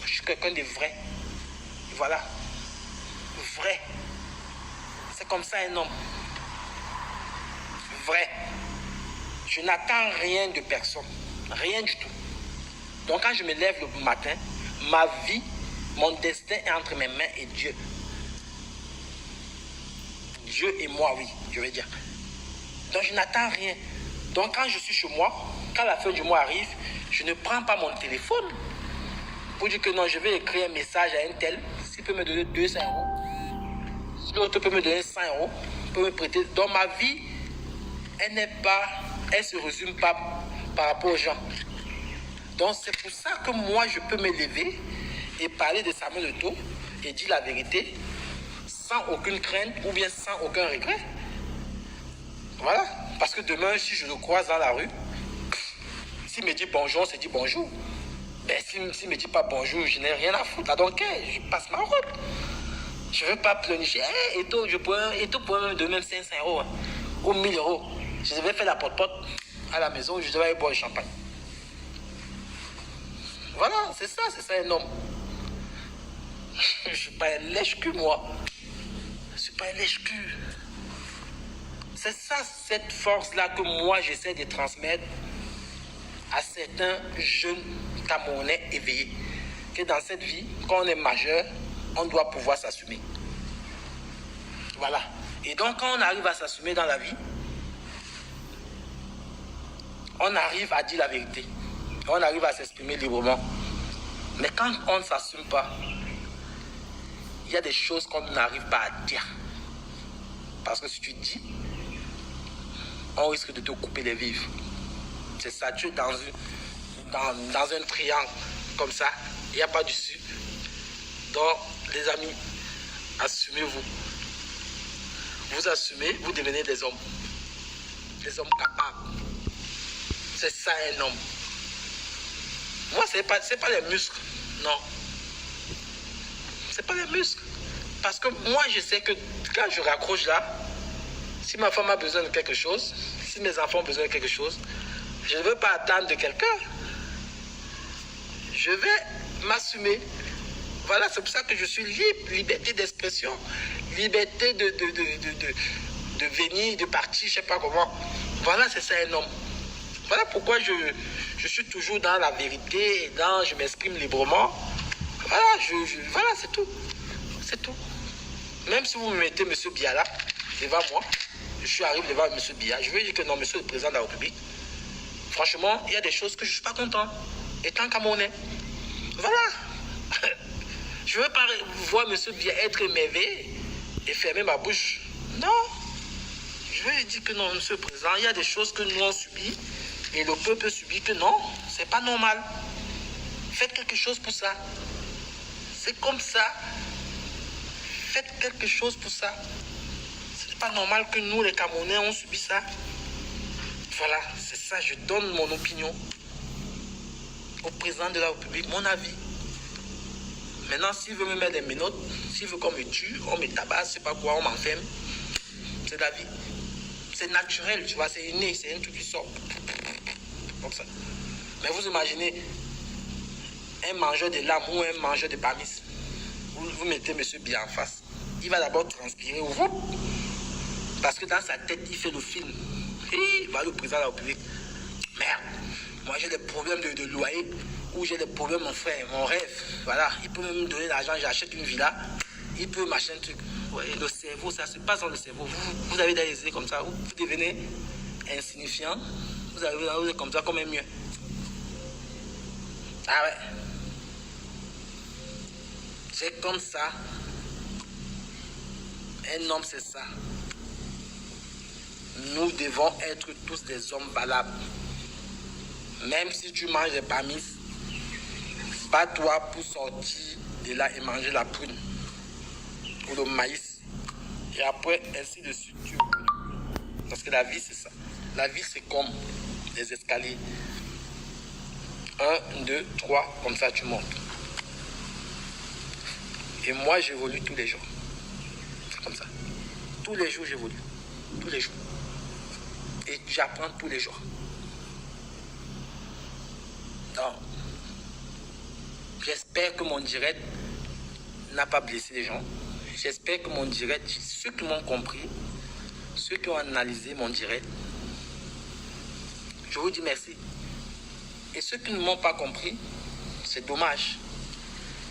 Je suis quelqu'un de vrai. Voilà. Vrai. C'est comme ça un homme. Vrai. Je n'attends rien de personne. Rien du tout. Donc quand je me lève le matin, ma vie, mon destin est entre mes mains et Dieu. Dieu et moi, oui, je veux dire. Donc je n'attends rien. Donc quand je suis chez moi, quand la fin du mois arrive, je ne prends pas mon téléphone pour dire que non, je vais écrire un message à un tel. S'il peut me donner 200 €, si l'autre peut me donner 100 €, peut me prêter. Dans ma vie, elle ne se résume pas par rapport aux gens. Donc c'est pour ça que moi je peux me lever et parler de Samuel Eto'o et dire la vérité sans aucune crainte ou bien sans aucun regret. Voilà. Parce que demain, si je le croise dans la rue, s'il me dit bonjour, on se dit bonjour. Ben, s'il ne me dit pas bonjour, je n'ai rien à foutre. Donc, je passe ma route. Je ne veux pas pleurnicher. Hey, Eto, pourrait même donner même 500 euros hein, ou 1000 euros. Je devais faire la porte-porte à la maison, je devais aller boire le champagne. Voilà, c'est ça un homme. Je ne suis pas un lèche-cul, moi. Je ne suis pas un lèche-cul. C'est ça, cette force-là que moi, j'essaie de transmettre à certains jeunes Camerounais éveillés. Que dans cette vie, quand on est majeur, on doit pouvoir s'assumer. Voilà. Et donc, quand on arrive à s'assumer dans la vie, on arrive à dire la vérité. On arrive à s'exprimer librement. Mais quand on ne s'assume pas, il y a des choses qu'on n'arrive pas à dire. Parce que si tu dis, on risque de te couper les vivres. C'est ça, tu es dans un triangle comme ça, il n'y a pas d'issue. Donc, les amis, assumez-vous. Vous assumez, vous devenez des hommes. Des hommes capables. C'est ça un homme. Moi, c'est pas les muscles, non. C'est pas les muscles. Parce que moi, je sais que quand je raccroche là, si ma femme a besoin de quelque chose, si mes enfants ont besoin de quelque chose, je ne veux pas attendre de quelqu'un. Je vais m'assumer. Voilà, c'est pour ça que je suis libre. Liberté d'expression, liberté de venir, de partir, je ne sais pas comment. Voilà, c'est ça un homme. Voilà pourquoi je suis toujours dans la vérité et je m'exprime librement. Voilà, voilà, c'est tout. C'est tout. Même si vous me mettez M. Biya là, devant moi, je suis arrivé devant M. Biya, je veux dire que non, monsieur le président de la République, franchement, il y a des choses que je ne suis pas content, étant Camerounais. Voilà. Je ne veux pas voir M. Biya être émerveillé et fermer ma bouche. Non. Je veux lui dire que non, monsieur le président, il y a des choses que nous on subit et le peuple subit que non, c'est pas normal. Faites quelque chose pour ça. C'est comme ça. Faites quelque chose pour ça. C'est pas normal que nous, les Camerounais, on subit ça. Voilà, c'est ça, je donne mon opinion au président de la République, mon avis. Maintenant, s'il veut me mettre des menottes, s'il veut qu'on me tue, on me tabasse, c'est pas quoi, on m'enferme, c'est la vie. C'est naturel, tu vois, c'est inné, c'est un truc qui sort. Comme ça. Mais vous imaginez un mangeur de lame ou un mangeur de bamis. Vous mettez M. Biya en face. Il va d'abord transpirer. Parce que dans sa tête, il fait le film. Il va le président de la République. Merde, moi j'ai des problèmes de loyer. Ou j'ai des problèmes, mon frère, mon rêve. Voilà, il peut même me donner l'argent, j'achète une villa. Il peut machin truc. Ouais, le cerveau, ça se passe dans le cerveau. Vous avez des idées comme ça. Vous devenez insignifiant. Vous avez comme ça, comme un mieux. Ah ouais. C'est comme ça. Un homme, c'est ça. Nous devons être tous des hommes valables. Même si tu manges des bamis, bats-toi pour sortir de là et manger la prune ou le maïs. Et après, ainsi de suite. Parce que la vie, c'est ça. La vie, c'est comme des escaliers. 1, 2, 3, comme ça, tu montes. Et moi, j'évolue tous les jours. C'est comme ça. Tous les jours, j'évolue. Tous les jours. Et j'apprends tous les jours. Donc, j'espère que mon direct n'a pas blessé les gens. J'espère que mon direct, ceux qui m'ont compris, ceux qui ont analysé mon direct, je vous dis merci. Et ceux qui ne m'ont pas compris, c'est dommage.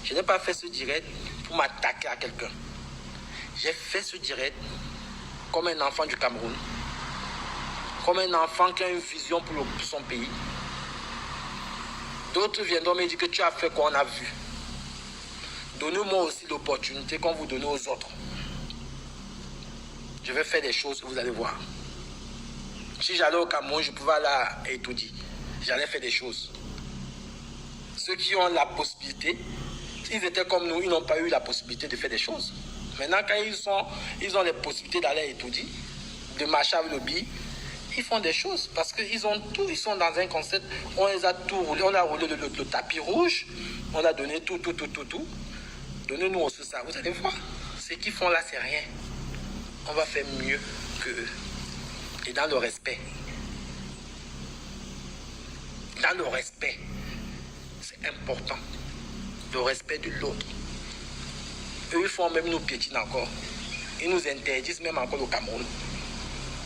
Je n'ai pas fait ce direct pour m'attaquer à quelqu'un. J'ai fait ce direct comme un enfant du Cameroun. Comme un enfant qui a une vision pour son pays. D'autres viendront me dire que tu as fait quoi on a vu. Donnez-moi aussi l'opportunité qu'on vous donne aux autres. Je vais faire des choses, vous allez voir. Si j'allais au Cameroun, je pouvais aller à Etoudi. J'allais faire des choses. Ceux qui ont la possibilité, s'ils étaient comme nous, ils n'ont pas eu la possibilité de faire des choses. Maintenant, quand ils ont les possibilités d'aller à Etoudi, de marcher avec le billet, ils font des choses parce qu'ils ont tout, ils sont dans un concept, on les a tout roulé, on a roulé le tapis rouge, on a donné tout. Donnez-nous aussi ça, vous allez voir. Ce qu'ils font là, c'est rien. On va faire mieux qu'eux. Et dans le respect. Dans le respect. C'est important. Le respect de l'autre. Eux, ils font même nous piétiner encore. Ils nous interdisent même encore au Cameroun.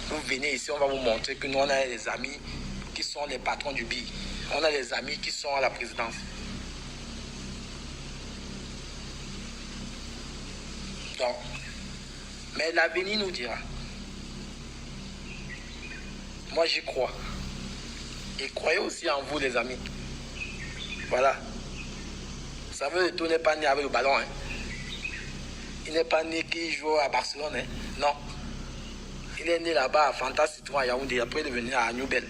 Vous venez ici, on va vous montrer que nous, on a des amis qui sont les patrons du BI. On a des amis qui sont à la présidence. Donc, mais l'avenir nous dira. Moi, j'y crois. Et croyez aussi en vous, les amis. Voilà. Samuel Eto'o n'est pas né avec le ballon. Hein. Il n'est pas né qui joue à Barcelone. Hein. Non. Il est né là-bas à Fanta Citron à Yaoundé. Après, il est venu à New Bell.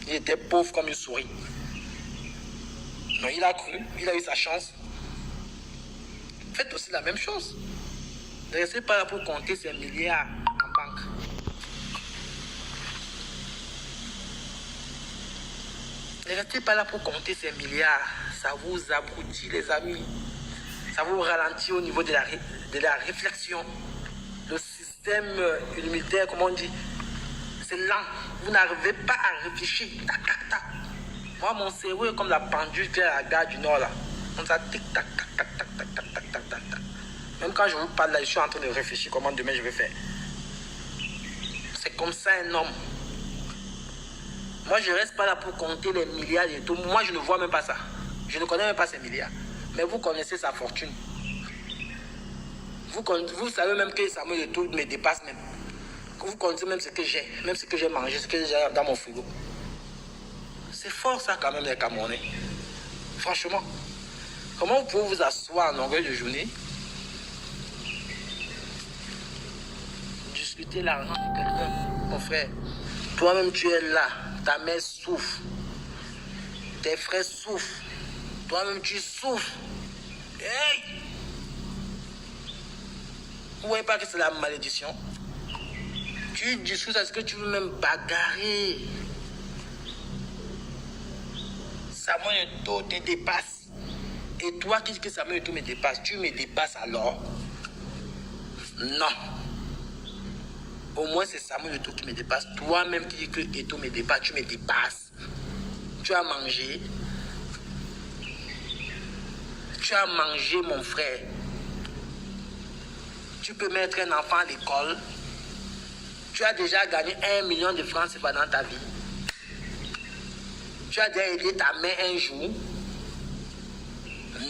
Il était pauvre comme une souris. Mais il a cru. Il a eu sa chance. Faites aussi la même chose. Ne restez pas là pour compter ces milliards en banque. Ne restez pas là pour compter ces milliards. Ça vous abrutit, les amis. Ça vous ralentit au niveau de la réflexion. Le système immunitaire, comme on dit, c'est lent. Vous n'arrivez pas à réfléchir. Tac, tac, tac. Moi, mon cerveau est comme la pendule qui est à la gare du Nord, là. On ça tic, tac, tac, tac, tac, tac, tac, tac, tac, tac, tac. Même quand je vous parle là, je suis en train de réfléchir comment demain je vais faire. C'est comme ça un homme. Moi, je ne reste pas là pour compter les milliards et tout. Moi, je ne vois même pas ça. Je ne connais même pas ces milliards. Mais vous connaissez sa fortune. Vous savez même que Samuel Eto'o me dépasse même. Vous connaissez même ce que j'ai. Même ce que j'ai mangé, ce que j'ai dans mon frigo. C'est fort ça quand même les Camerounais. Franchement. Comment vous pouvez vous asseoir en longueur de journée, discuter l'argent de quelqu'un, mon frère. Toi-même tu es là. Ta mère souffre. Tes frères souffrent. Toi-même tu souffres. Hey! Vous ne voyez pas que c'est la malédiction? Tu discutes à ce que tu veux même bagarrer. Samuel Eto'o te dépasse. Et toi qui dis que Samuel Eto'o me dépasse, tu me dépasses alors? Non. Au moins c'est Samuel Eto'o qui me dépasse. Toi-même qui dis que Eto'o me dépasse, tu me dépasses. Tu as mangé. Tu as mangé, mon frère. Tu peux mettre un enfant à l'école. Tu as déjà gagné 1 million de francs CFA dans ta vie. Tu as déjà aidé ta mère un jour.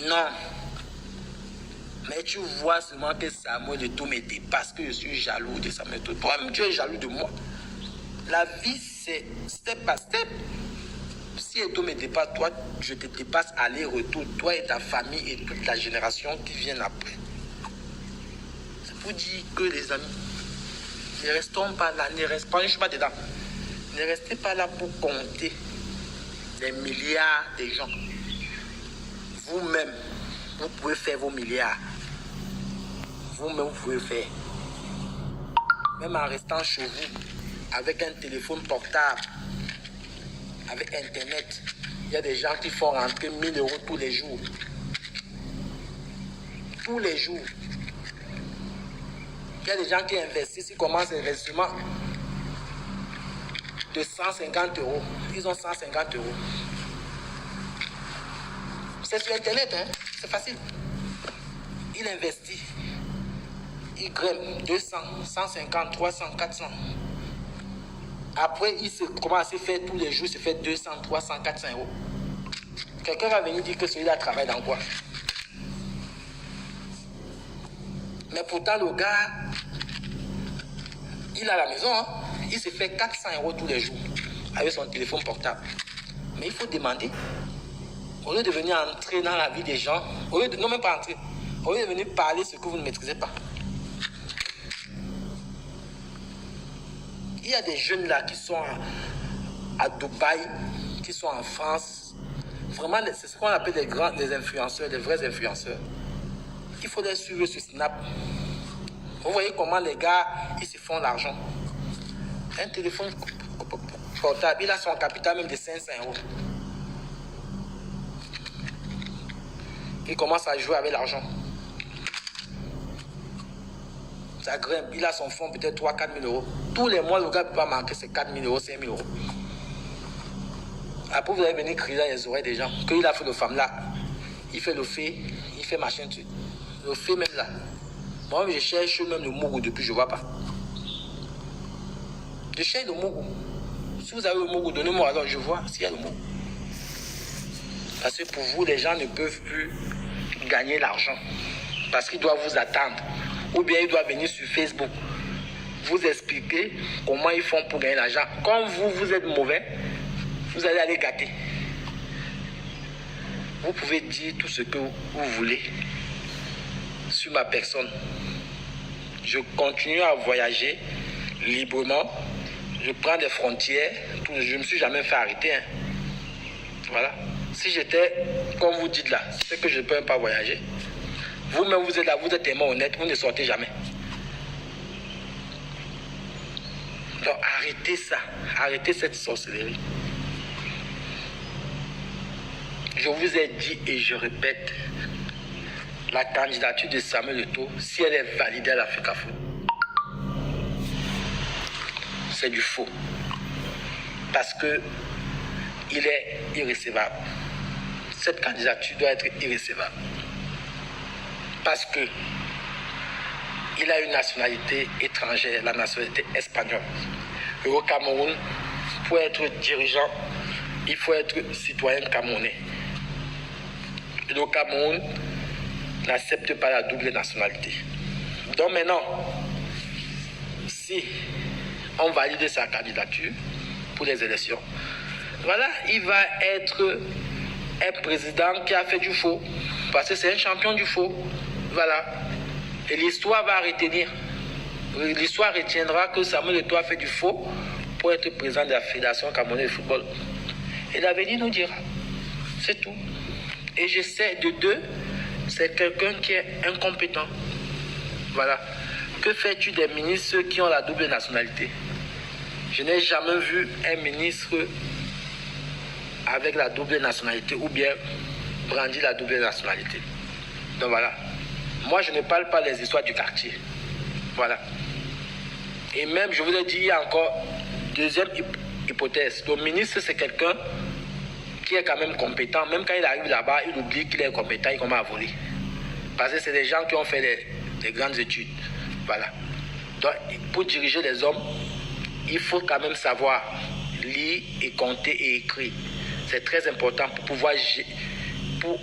Non. Mais tu vois seulement que Samuel Eto'o me dépasse, que je suis jaloux de Samuel Eto'o. Toi-même, tu es jaloux de moi. La vie, c'est step by step. Si Eto'o me dépasse, toi, je te dépasse aller-retour. Toi et ta famille et toute la génération qui vient après. C'est pour dire que, les amis, ne restons pas là, ne restez pas, je ne suis pas dedans. Ne restez pas là pour compter les milliards de gens. Vous-même, vous pouvez faire vos milliards. Vous-même, vous pouvez faire. Même en restant chez vous, avec un téléphone portable, avec Internet, il y a des gens qui font rentrer 1 000 € tous les jours. Tous les jours. Il y a des gens qui investissent, ils commencent l'investissement de 150 €. Ils ont 150 €. C'est sur Internet, hein? C'est facile. Il investit. Il grimpe 200, 150, 300, 400. Après, il commence à se faire tous les jours, il se fait 200, 300, 400 €. Quelqu'un va venir dire que celui-là travaille dans quoi? Mais pourtant, le gars, il a la maison, hein? Il se fait 400 € tous les jours avec son téléphone portable. Mais il faut demander. Au lieu de venir entrer dans la vie des gens, au lieu de, non, même pas entrer, au lieu de venir parler ce que vous ne maîtrisez pas. Il y a des jeunes là qui sont à Dubaï, qui sont en France. Vraiment, c'est ce qu'on appelle des influenceurs, des vrais influenceurs. Il faut les suivre sur Snap. Vous voyez comment les gars, ils se font l'argent. Un téléphone portable, il a son capital même de 500 €. Il commence à jouer avec l'argent. Ça grimpe. Il a son fonds peut-être 3-4 000 euros. Tous les mois, le gars ne peut pas manquer ses 4 000 euros, 5 000 euros. Après, vous allez venir crier dans les oreilles des gens qu'il a fait le femme là. Il fait le fait, il fait machin truc. Le fait même là. Moi, je cherche même le Mougou depuis, je ne vois pas. Je cherche le Mougou. Si vous avez le Mougou, donnez-moi alors, je vois s'il y a le Mougou. Parce que pour vous, les gens ne peuvent plus gagner l'argent. Parce qu'ils doivent vous attendre. Ou bien ils doivent venir sur Facebook. Vous expliquer comment ils font pour gagner l'argent. Quand vous êtes mauvais, vous allez aller gâter. Vous pouvez dire tout ce que vous voulez sur ma personne. Je continue à voyager librement. Je prends des frontières. Je ne me suis jamais fait arrêter. Hein. Voilà. Si j'étais, comme vous dites là, c'est que je ne peux même pas voyager. Vous-même, vous êtes là, vous êtes tellement honnête, vous ne sortez jamais. Donc, arrêtez ça. Arrêtez cette sorcellerie. Je vous ai dit et je répète, la candidature de Samuel Eto'o, si elle est validée à l'Africafoot, c'est du faux. Parce que il est irrécevable. Cette candidature doit être irrécevable. Parce que il a une nationalité étrangère, la nationalité espagnole. Et au Cameroun, pour être dirigeant, il faut être citoyen camerounais. Et le Cameroun n'accepte pas la double nationalité. Donc maintenant, si on valide sa candidature pour les élections, voilà, il va être un président qui a fait du faux. Parce que c'est un champion du faux. Voilà. Et l'histoire va retenir. L'histoire retiendra que Samuel Eto'o a fait du faux pour être président de la Fédération camerounaise de football. Et l'avenir nous dira. C'est tout. Et je sais de deux, c'est quelqu'un qui est incompétent. Voilà. Que fais-tu des ministres qui ont la double nationalité? Je n'ai jamais vu un ministre avec la double nationalité ou bien brandir la double nationalité. Donc voilà. Moi, je ne parle pas des histoires du quartier. Voilà. Et même, je vous ai dit, il y a encore deuxième hypothèse. Le ministre, c'est quelqu'un qui est quand même compétent. Même quand il arrive là-bas, il oublie qu'il est compétent, il commence à voler. Parce que c'est des gens qui ont fait des grandes études. Voilà. Donc, pour diriger les hommes, il faut quand même savoir lire et compter et écrire. C'est très important pour pouvoir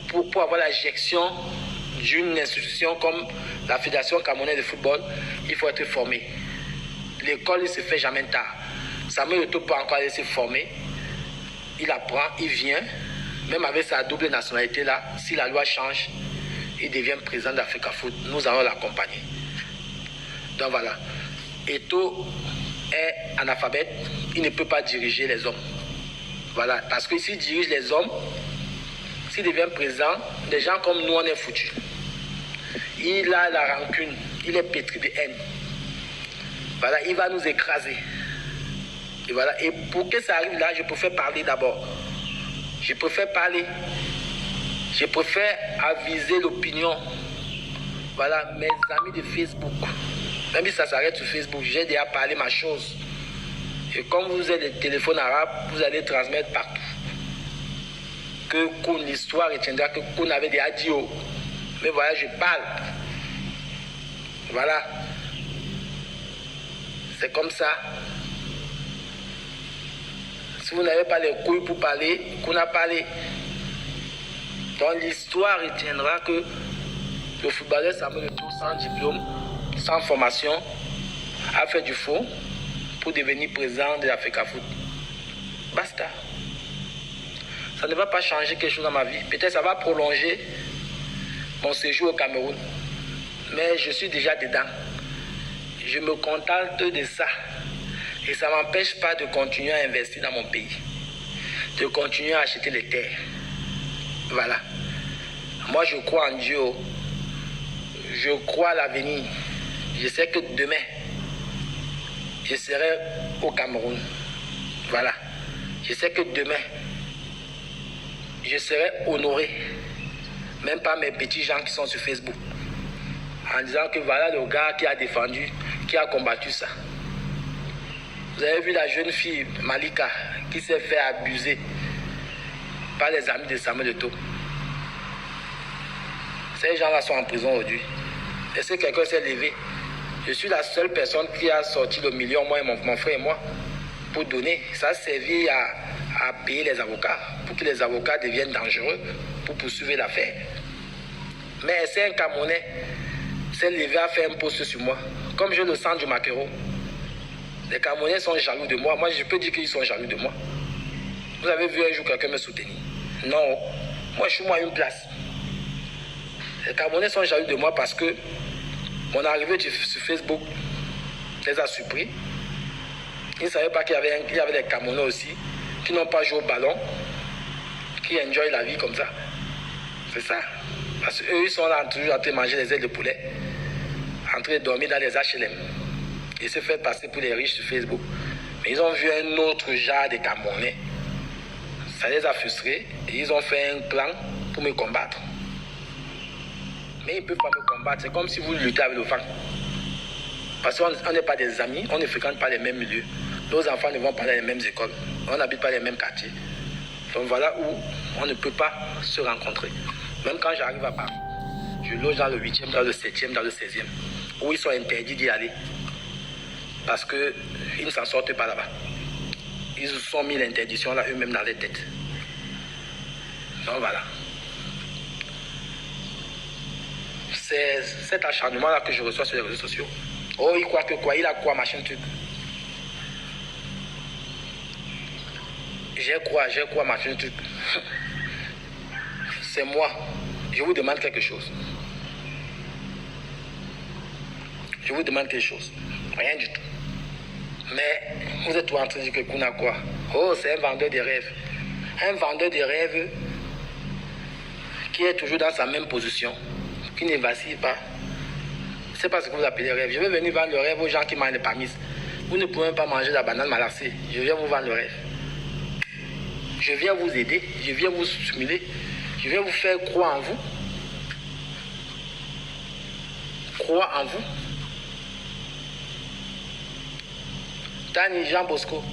pour avoir la gestion d'une institution comme la Fédération camerounaise de football. Il faut être formé. L'école ne se fait jamais tard. Samuel Eto'o peut encore aller se former. Il apprend, il vient. Même avec sa double nationalité là, si la loi change, il devient président d'Africafoot. Nous allons l'accompagner. Donc voilà. Eto'o est analphabète. Il ne peut pas diriger les hommes. Voilà. Parce que s'il dirige les hommes, s'il devient président, des gens comme nous, on est foutus. Il a la rancune. Il est pétri de haine. Voilà. Il va nous écraser. Et voilà. Et pour que ça arrive là, je préfère parler d'abord. Je préfère parler. Je préfère aviser l'opinion. Voilà. Mes amis de Facebook. Même si ça s'arrête sur Facebook, j'ai déjà parlé ma chose. Et comme vous avez des téléphones arabes, vous allez transmettre partout. Que l'histoire retiendra que qu'on avait des adios. Mais voilà, je parle. Voilà. C'est comme ça. Si vous n'avez pas les couilles pour parler, qu'on a parlé. Donc l'histoire retiendra que le footballeur Samuel Eto'o, sans diplôme, sans formation, a fait du faux pour devenir président de l'Africafoot. Basta. Ça ne va pas changer quelque chose dans ma vie. Peut-être ça va prolonger mon séjour au Cameroun. Mais je suis déjà dedans. Je me contente de ça. Et ça ne m'empêche pas de continuer à investir dans mon pays. De continuer à acheter les terres. Voilà. Moi, je crois en Dieu. Je crois à l'avenir. Je sais que demain, je serai au Cameroun. Voilà. Je sais que demain, je serai honoré. Même par mes petits gens qui sont sur Facebook. en disant que voilà le gars qui a défendu, qui a combattu ça. Vous avez vu la jeune fille Malika qui s'est fait abuser par les amis de Samuel Eto'o. Ces gens-là sont en prison aujourd'hui. Est-ce que quelqu'un s'est levé? Je suis la seule personne qui a sorti le million, moi et mon frère et moi, pour donner. Ça a servi à payer les avocats, pour que les avocats deviennent dangereux, pour poursuivre l'affaire. Mais c'est un Camerounais s'est levé à faire un post sur moi. Comme je le sens du maquereau. Les Camerounais sont jaloux de moi. Moi, je peux dire qu'ils sont jaloux de moi. Vous avez vu un jour quelqu'un me soutenir? Non. Moi, je suis moi à une place. Les Camerounais sont jaloux de moi parce que mon arrivée sur Facebook les a surpris. Ils ne savaient pas qu'il y avait des Camerounais aussi qui n'ont pas joué au ballon, qui enjoyent la vie comme ça. C'est ça. Parce qu'eux, ils sont là toujours en train de manger les ailes de poulet, en train de dormir dans les HLM. Ils se font passer pour les riches sur Facebook. Mais ils ont vu un autre genre de Camerounais. Ça les a frustrés et ils ont fait un plan pour me combattre. Mais ils ne peuvent pas me combattre. C'est comme si vous luttez avec le vent. Parce qu'on n'est pas des amis, on ne fréquente pas les mêmes milieux. Nos enfants ne vont pas dans les mêmes écoles. On n'habite pas les mêmes quartiers. Donc voilà où on ne peut pas se rencontrer. Même quand j'arrive à Paris, je loge dans le 8e, dans le 7e, dans le 16e, où ils sont interdits d'y aller. Parce qu'ils ne s'en sortent pas là-bas. Ils se sont mis l'interdiction là eux-mêmes dans les têtes. Donc voilà. C'est cet acharnement-là que je reçois sur les réseaux sociaux. Oh, il croit que quoi? Il a quoi, machin truc? J'ai quoi, machin truc? C'est moi. Je vous demande quelque chose. Je vous demande quelque chose. Rien du tout. Mais vous êtes en train de dire que Kouna quoi? Oh, c'est un vendeur de rêves. Un vendeur de rêves qui est toujours dans sa même position, qui ne vacille pas. C'est pas ce que vous appelez rêve. Je vais venir vendre le rêve aux gens qui mangent les pamis. Vous ne pouvez pas manger la banane malassée. Je viens vous vendre le rêve. Je viens vous aider. Je viens vous stimuler. Je viens vous faire croire en vous. Croire en vous. Dani Jean Bosco,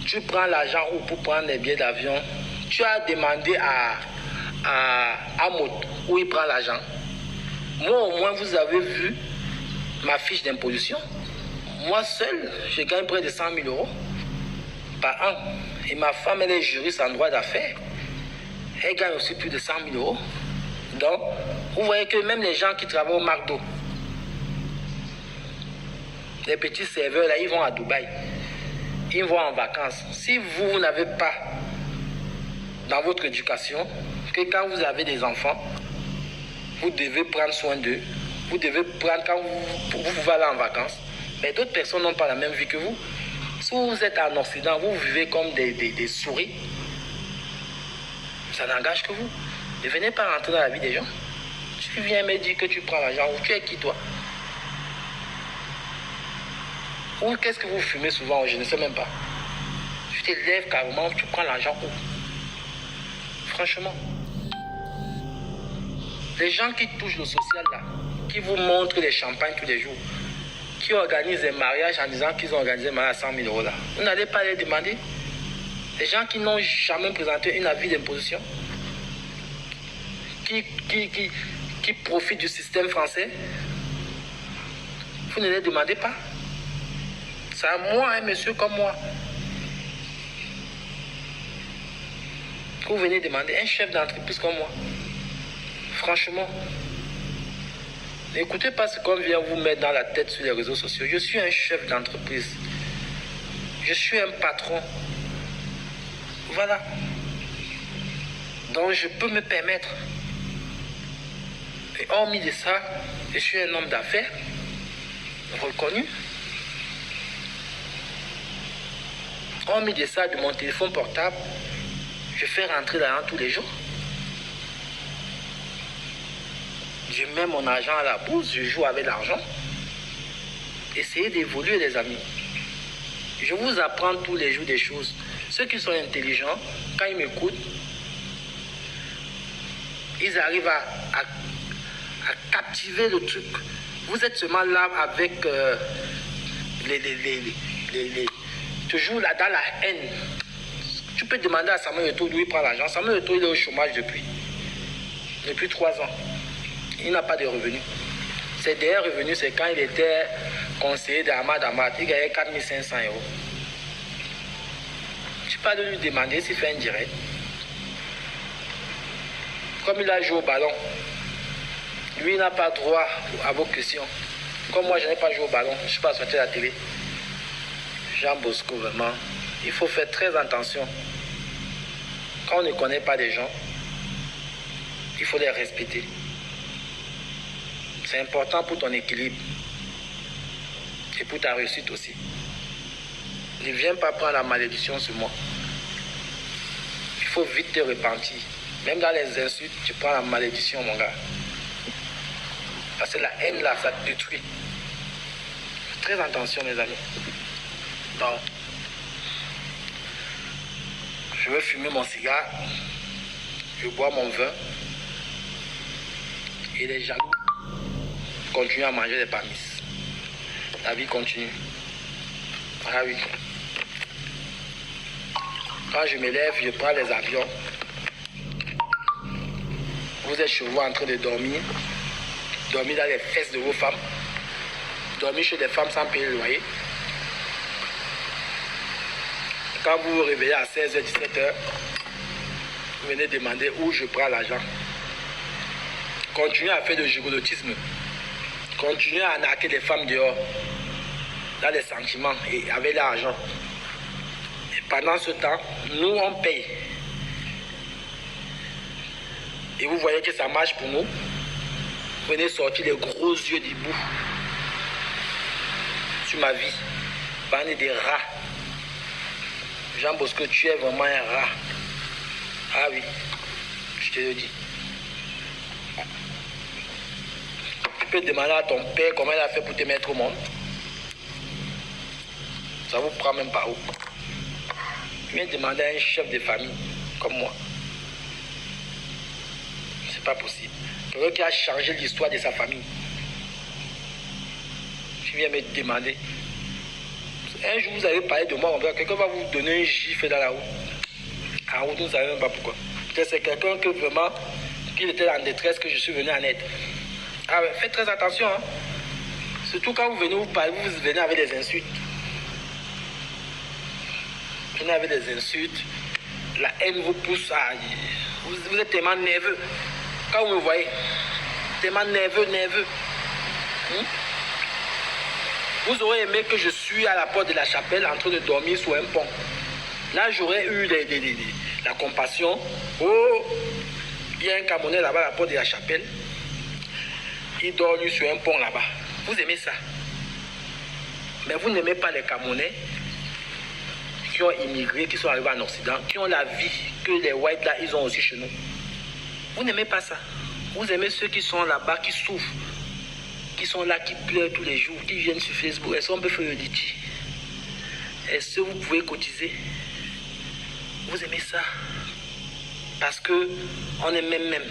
tu prends l'argent où pour prendre les billets d'avion? Tu as demandé à Mot où il prend l'argent. Moi au moins vous avez vu ma fiche d'imposition. Moi seul, je gagne près de 100 000 € par an. Et ma femme, elle est juriste en droit d'affaires. Elle gagne aussi plus de 100 000 €. Donc, vous voyez que même les gens qui travaillent au McDo, les petits serveurs là, ils vont à Dubaï. Ils vont en vacances. Si vous n'avez pas dans votre éducation que quand vous avez des enfants, vous devez prendre soin d'eux. Vous devez prendre quand vous pouvez aller en vacances. Mais d'autres personnes n'ont pas la même vie que vous. Si vous êtes en Occident, vous vivez comme des souris. Ça n'engage que vous. Ne venez pas rentrer dans la vie des gens. Tu viens me dire que tu prends l'argent. Tu es qui toi? Ou qu'est-ce que vous fumez souvent? Je ne sais même pas. Tu te lèves carrément, tu prends l'argent où? Franchement. Les gens qui touchent le social là, qui vous montrent les champagnes tous les jours, qui organisent des mariages en disant qu'ils ont organisé un mariage à 100 000 € là, vous n'allez pas les demander? Les gens qui n'ont jamais présenté une avis d'imposition, qui profitent du système français, vous ne les demandez pas? C'est à moi, un monsieur comme moi, que vous venez demander, un chef d'entreprise comme moi. Franchement, n'écoutez pas ce qu'on vient vous mettre dans la tête sur les réseaux sociaux. Je suis un chef d'entreprise. Je suis un patron. Voilà. Donc je peux me permettre. Et hormis de ça, je suis un homme d'affaires reconnu. Hormis de ça, de mon téléphone portable, je fais rentrer l'argent tous les jours. Je mets mon argent à la bourse, je joue avec l'argent. Essayez d'évoluer, les amis. Je vous apprends tous les jours des choses. Ceux qui sont intelligents, quand ils m'écoutent, ils arrivent à captiver le truc. Vous êtes seulement là avec toujours là dans la haine. Tu peux demander à Samuel Eto'o d'où il prend l'argent. Samuel Eto'o, il est au chômage depuis 3 ans. Il n'a pas de revenus. Ses derniers revenus, c'est quand il était conseiller d'Ahmad Ahmad. Il gagnait 4 500 €. Tu peux lui demander s'il fait un direct. Comme il a joué au ballon, lui n'a pas droit à vos questions. Comme moi, je n'ai pas joué au ballon, je ne suis pas sorti à la télé. Jean Bosco, vraiment, il faut faire très attention. Quand on ne connaît pas des gens, il faut les respecter. C'est important pour ton équilibre et pour ta réussite aussi. Ne viens pas prendre la malédiction sur moi. Il faut vite te repentir. Même dans les insultes, tu prends la malédiction, mon gars. Parce que la haine, là, ça te détruit. Très attention, mes amis. Donc, je vais fumer mon cigare. Je bois mon vin. Et les jaloux continuent à manger des pamis. La vie continue. Ah oui. Quand je me lève, je prends les avions. Vous êtes chez vous en train de dormir. Dormir dans les fesses de vos femmes. Dormir chez des femmes sans payer le loyer. Quand vous vous réveillez à 16h, 17h, vous venez demander où je prends l'argent. Continuez à faire du gigolotisme. Continuez à arnaquer les femmes dehors. Dans les sentiments et avec l'argent. Et pendant ce temps, nous on paye. Et vous voyez que ça marche pour nous. Vous venez sortir les gros yeux d'hibou sur ma vie. Parler des rats. Jean Bosco, tu es vraiment un rat. Ah oui, je te le dis. Tu peux demander à ton père comment il a fait pour te mettre au monde. Ça vous prend même pas où. Viens demander à un chef de famille comme moi. C'est pas possible. Quelqu'un qui a changé l'histoire de sa famille. Tu viens me demander. Un jour vous allez parler de moi, quelqu'un va vous donner un gifle dans la roue. En route, vous ne savez même pas pourquoi. Peut-être c'est quelqu'un que vraiment, qu'il était en détresse, que je suis venu en aide. Ah ouais, faites très attention. Hein. Surtout quand vous venez vous parler, vous venez avec des insultes. Vous venez avec des insultes. La haine vous pousse à... Vous êtes tellement nerveux. Quand vous me voyez, tellement nerveux. Vous aurez aimé que je suis à la porte de la chapelle en train de dormir sur un pont. Là, j'aurais eu la compassion. Oh, il y a un Camerounais là-bas à la porte de la chapelle. Il dort lui sur un pont là-bas. Vous aimez ça? Mais vous n'aimez pas les Camerounais qui ont immigré, qui sont arrivés en Occident, qui ont la vie que les Whites là, ils ont aussi chez nous. Vous n'aimez pas ça. Vous aimez ceux qui sont là-bas, qui souffrent, qui sont là, qui pleurent tous les jours, qui viennent sur Facebook. Est-ce qu'on peut faire le DJ? Est-ce que vous pouvez cotiser? Vous aimez ça? Parce que on est même.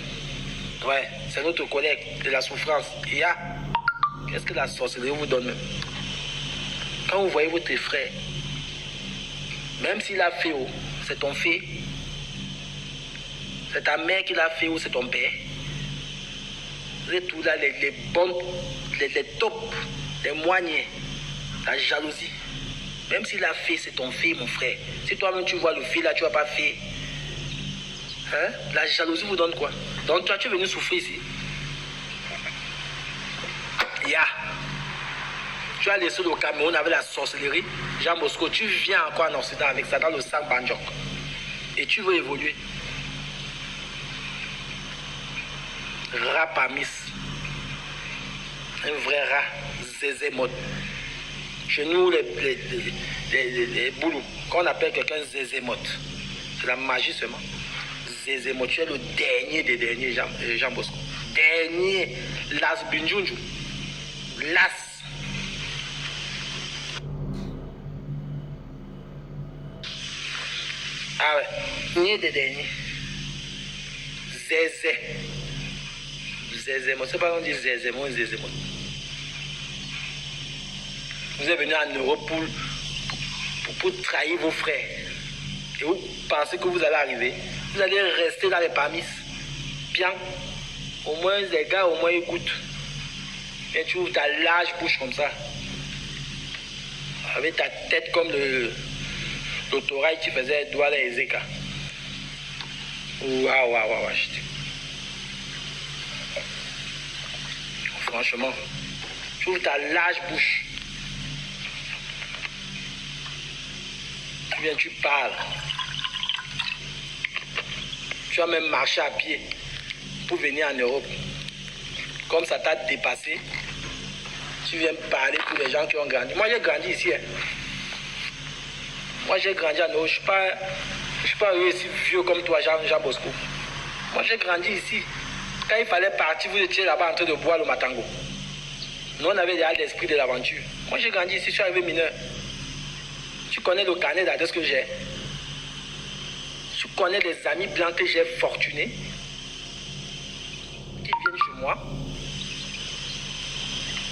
Ouais, c'est notre collègue de la souffrance. Et là, qu'est-ce que la sorcellerie vous donne même? Quand vous voyez votre frère, même s'il a fait, c'est ton fils, c'est ta mère qui l'a fait ou c'est ton père. Vous êtes tous là, les bonnes, les tops, les moignets, la jalousie. Même s'il a fait, c'est ton fils, mon frère. Si toi-même tu vois le fils là, tu vas pas faire. Hein? La jalousie vous donne quoi? Donc toi, tu es venu souffrir ici. Tu as laissé le Cameroun avec la sorcellerie. Jean Bosco, tu viens encore en Occident avec ça dans le sac Banjok. Et tu veux évoluer. Rat Pamis. Un vrai rat. Zézémot. Chez nous, les boulous, quand on appelle quelqu'un Zézémot, c'est la magie seulement. Zézémot, tu es le dernier des derniers, Jean Bosco. Dernier. Las Binjunju. Las. Ah ouais. Dernier des derniers. Zézé. Zézémot. C'est pas on dit Zézémot, Zézémot. Vous êtes venu en Europe pour trahir vos frères. Et vous pensez que vous allez arriver. Vous allez rester dans les parmis. Bien. Au moins, les gars, au moins, écoutent. Et tu ouvres ta large bouche comme ça. Avec ta tête comme l'autorail qui faisait Douala et Ezeka. Waouh. Franchement, tu ouvres ta large bouche. Tu viens, tu parles. Tu as même marché à pied pour venir en Europe. Comme ça t'a dépassé, tu viens parler pour les gens qui ont grandi. Moi, j'ai grandi ici. Hein. Moi, j'ai grandi en Europe. Je ne suis pas aussi vieux comme toi, Jean Bosco. Moi, j'ai grandi ici. Quand il fallait partir, vous étiez là-bas en train de boire le matango. Nous, on avait déjà l'esprit de l'aventure. Moi, j'ai grandi ici, je suis arrivé mineur. Tu connais le carnet d'adresse que j'ai. Tu connais des amis blancs que j'ai fortunés qui viennent chez moi.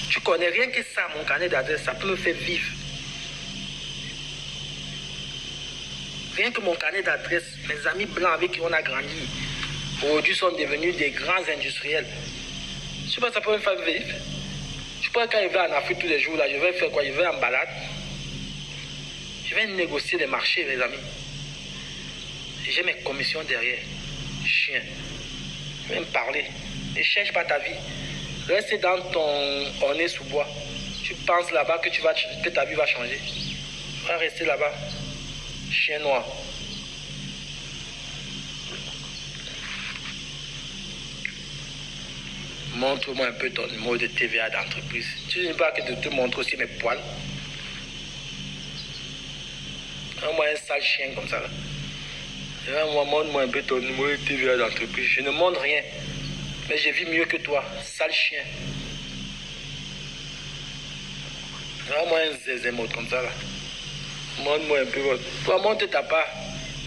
Tu connais rien que ça, mon carnet d'adresse, ça peut me faire vivre. Rien que mon carnet d'adresse, mes amis blancs avec qui on a grandi, aujourd'hui sont devenus des grands industriels. Je sais pas, ça peut me faire vivre. Je pense quand je vais en Afrique tous les jours, là, je vais faire quoi? Je vais en balade. Je vais négocier les marchés, mes amis. J'ai mes commissions derrière. Chien. Je vais me parler. Ne cherche pas ta vie. Reste dans ton nez sous bois. Tu penses là-bas que ta vie va changer. Tu vas rester là-bas. Chien noir. Montre-moi un peu ton numéro de TVA d'entreprise. Tu ne veux pas que je te montre aussi mes poils. Moi, un sale chien comme ça. Montre-moi un peu ton numéro de TVA d'entreprise. Je ne montre rien. Mais je vis mieux que toi. Sale chien. Moi, un zézémote comme ça. Montre-moi un peu. Toi, monte ta part.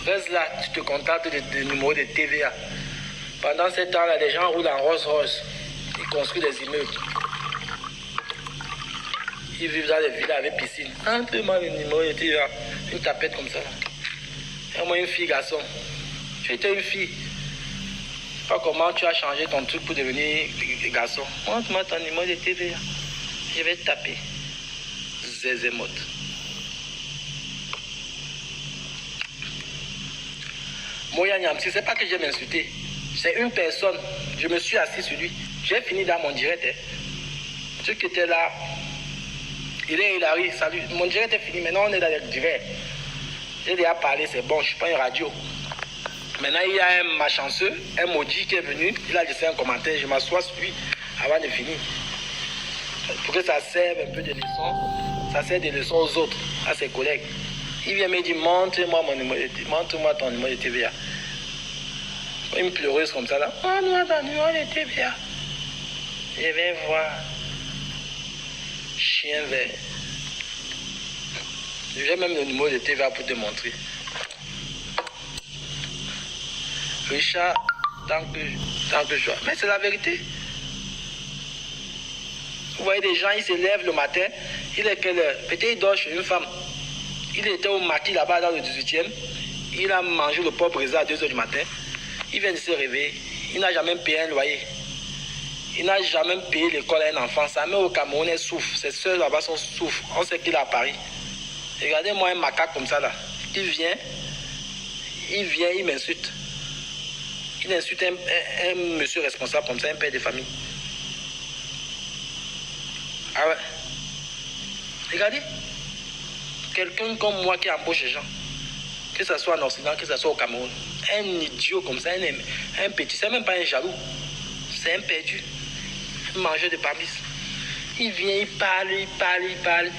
Reste là. Tu te contentes des numéros de TVA. Pendant ce temps-là, les gens roulent en Rolls-Royce. Ils construisent des immeubles. Ils vivent dans les villas avec piscine. Montre-moi le numéro de TVA. Une tapette comme ça. Et moi, une fille, garçon. Tu étais une fille. Je sais pas comment tu as changé ton truc pour devenir garçon. Montre-moi ton numéro de TVA. Je vais te taper. Zézémote. Moya Nyamsi, c'est pas que je vais m'insulter. C'est une personne. Je me suis assis sur lui. J'ai fini dans mon direct. Hein. Ceux qui étaient là, il est Hilary, salut. Mon direct est fini. Maintenant, on est dans le direct. J'ai déjà parlé, c'est bon, je ne suis pas une radio. Maintenant, il y a un malchanceux, un maudit qui est venu. Il a laissé un commentaire. Je m'assois sur lui avant de finir. Pour que ça serve un peu de leçon. Ça sert de leçon aux autres, à ses collègues. Il vient me dire, montre-moi ton numéro de TVA. Une pleureuse comme ça là. Montre-moi ton numéro de TVA. Je vais voir. Chien vert. J'ai même le numéro de TVA pour te montrer. Richard, tant que je vois. Mais c'est la vérité. Vous voyez des gens, ils se lèvent le matin. Il est quelle heure? Peut-être il dort chez une femme. Il était au maquis là-bas dans le 18e. Il a mangé le pop brisé à 2 h du matin. Il vient de se réveiller. Il n'a jamais payé un loyer. Il n'a jamais payé l'école à un enfant. Sa mère au Cameroun, elle souffre. Ses soeurs là-bas sont souffrent. On sait qu'il est à Paris. Regardez-moi un macaque comme ça là. Il vient, il m'insulte. Il insulte un monsieur responsable comme ça, un père de famille. Ah ouais. Regardez. Quelqu'un comme moi qui embauche les gens. Que ce soit en Occident, que ce soit au Cameroun. Un idiot comme ça, un petit, c'est même pas un jaloux. C'est un perdu. Un mangeur de parmis. Il vient, il parle.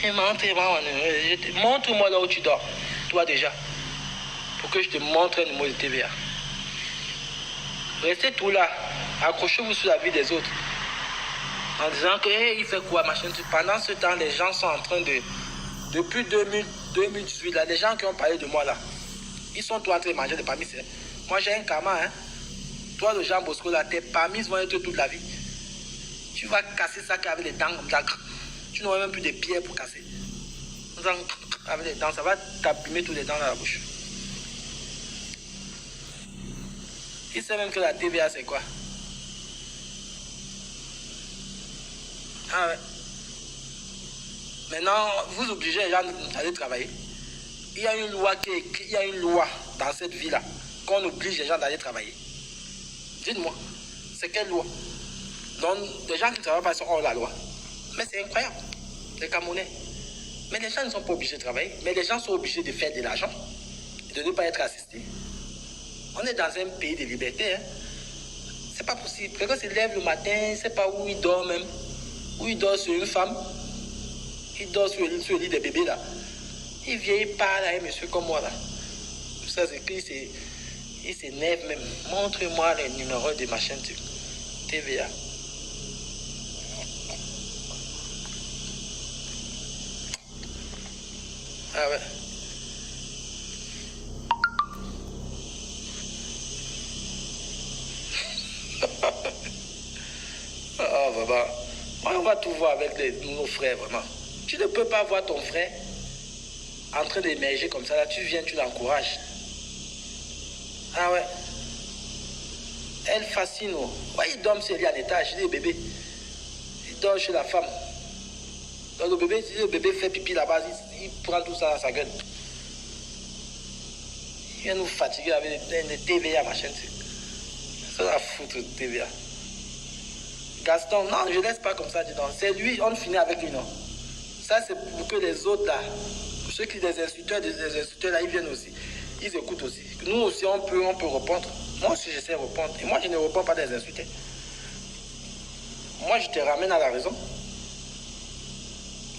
Et montre-moi là où tu dors. Toi déjà. Pour que je te montre un numéro de TVA. Restez tout là. Accrochez-vous sur la vie des autres. En disant que hey, il fait quoi, machin. Pendant ce temps, les gens sont en train de... Depuis 2018, là, les gens qui ont parlé de moi là, ils sont tous en train de manger des parmis. Moi j'ai un karma, hein. Toi le Jean Bosco là, tes parmis vont être toute la vie. Tu vas casser ça avec les dents comme ça. Tu tu n'auras même plus de pierres pour casser. Avec les dents, ça va t'abîmer tous les dents dans la bouche. Il sait même que la TVA, c'est quoi? Ah ouais. Maintenant, vous obligez les gens d'aller travailler. Il y a une loi qui est écrite, il y a une loi dans cette vie-là qu'on oblige les gens d'aller travailler. Dites-moi, c'est quelle loi? Donc, les gens qui ne travaillent pas sont hors la loi. Mais c'est incroyable, les Camerounais. Mais les gens ne sont pas obligés de travailler. Mais les gens sont obligés de faire de l'argent, de ne pas être assistés. On est dans un pays de liberté. Hein. C'est pas possible. Quelqu'un se lève le matin, il ne sait pas où il dort même. Où il dort sur une femme. Il dort sur le lit des bébés là. Il vient, il parle à un monsieur comme moi là. Ça c'est qu'il il s'énerve même. Montre-moi les numéros de ma chaîne TVA. Ah ouais. Ah vraiment. On va tout voir avec nos frères vraiment. Tu ne peux pas voir ton frère en train d'émerger comme ça, là, tu viens, tu l'encourages. Ah ouais. Elle fascine. Ouais, il dort sur lui à l'étage, il est bébé. Il dort chez la femme. Donc le bébé fait pipi là-bas, il prend tout ça dans sa gueule. Il vient nous fatiguer avec des TVA, ma chaîne. Ça va foutre de TVA. Gaston, non, je ne laisse pas comme ça, dis donc. C'est lui, on finit avec lui, non. Ça, c'est pour que les autres là, pour ceux qui des instructeurs là, ils viennent aussi. Ils écoutent aussi. Nous aussi, on peut répondre. Moi aussi, j'essaie de répondre. Et moi, je ne réponds pas des insultés. Moi, je te ramène à la raison.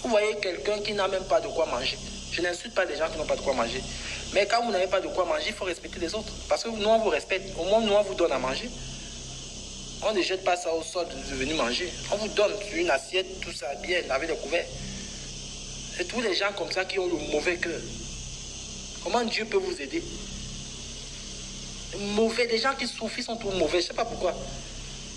Vous voyez quelqu'un qui n'a même pas de quoi manger. Je n'insulte pas des gens qui n'ont pas de quoi manger. Mais quand vous n'avez pas de quoi manger, il faut respecter les autres. Parce que nous, on vous respecte. Au moins, nous, on vous donne à manger. On ne jette pas ça au sol de venir manger. On vous donne une assiette, tout ça, bien, avec des couverts. C'est tous les gens comme ça qui ont le mauvais cœur. Comment Dieu peut vous aider? Mauvais, les gens qui souffrent, ils sont tous mauvais. Je ne sais pas pourquoi.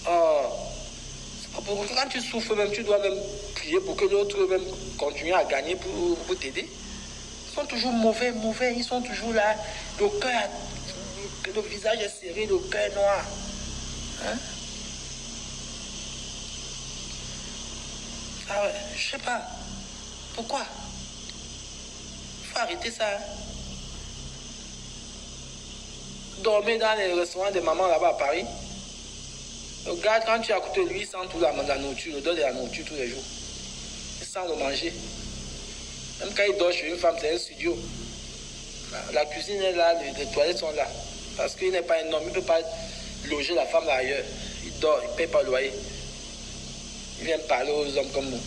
C'est pas pourquoi. Quand tu souffres même, tu dois même prier pour que l'autre même continue à gagner pour t'aider. Ils sont toujours mauvais. Ils sont toujours là. Le cœur, le visage est serré, le cœur noir. Hein? Ah ouais, je sais pas. Pourquoi? Il faut arrêter ça. Hein? Dormir dans les restaurants de maman là-bas à Paris. Regarde, quand tu es à côté de lui, il sent toute la nourriture, l'odeur de la nourriture tous les jours. Il sent le manger. Même quand il dort chez une femme, c'est un studio. La cuisine est là, les toilettes sont là. Parce qu'il n'est pas un homme, il ne peut pas loger la femme là ailleurs. Il dort, il ne paye pas le loyer. Il vient parler aux hommes comme nous.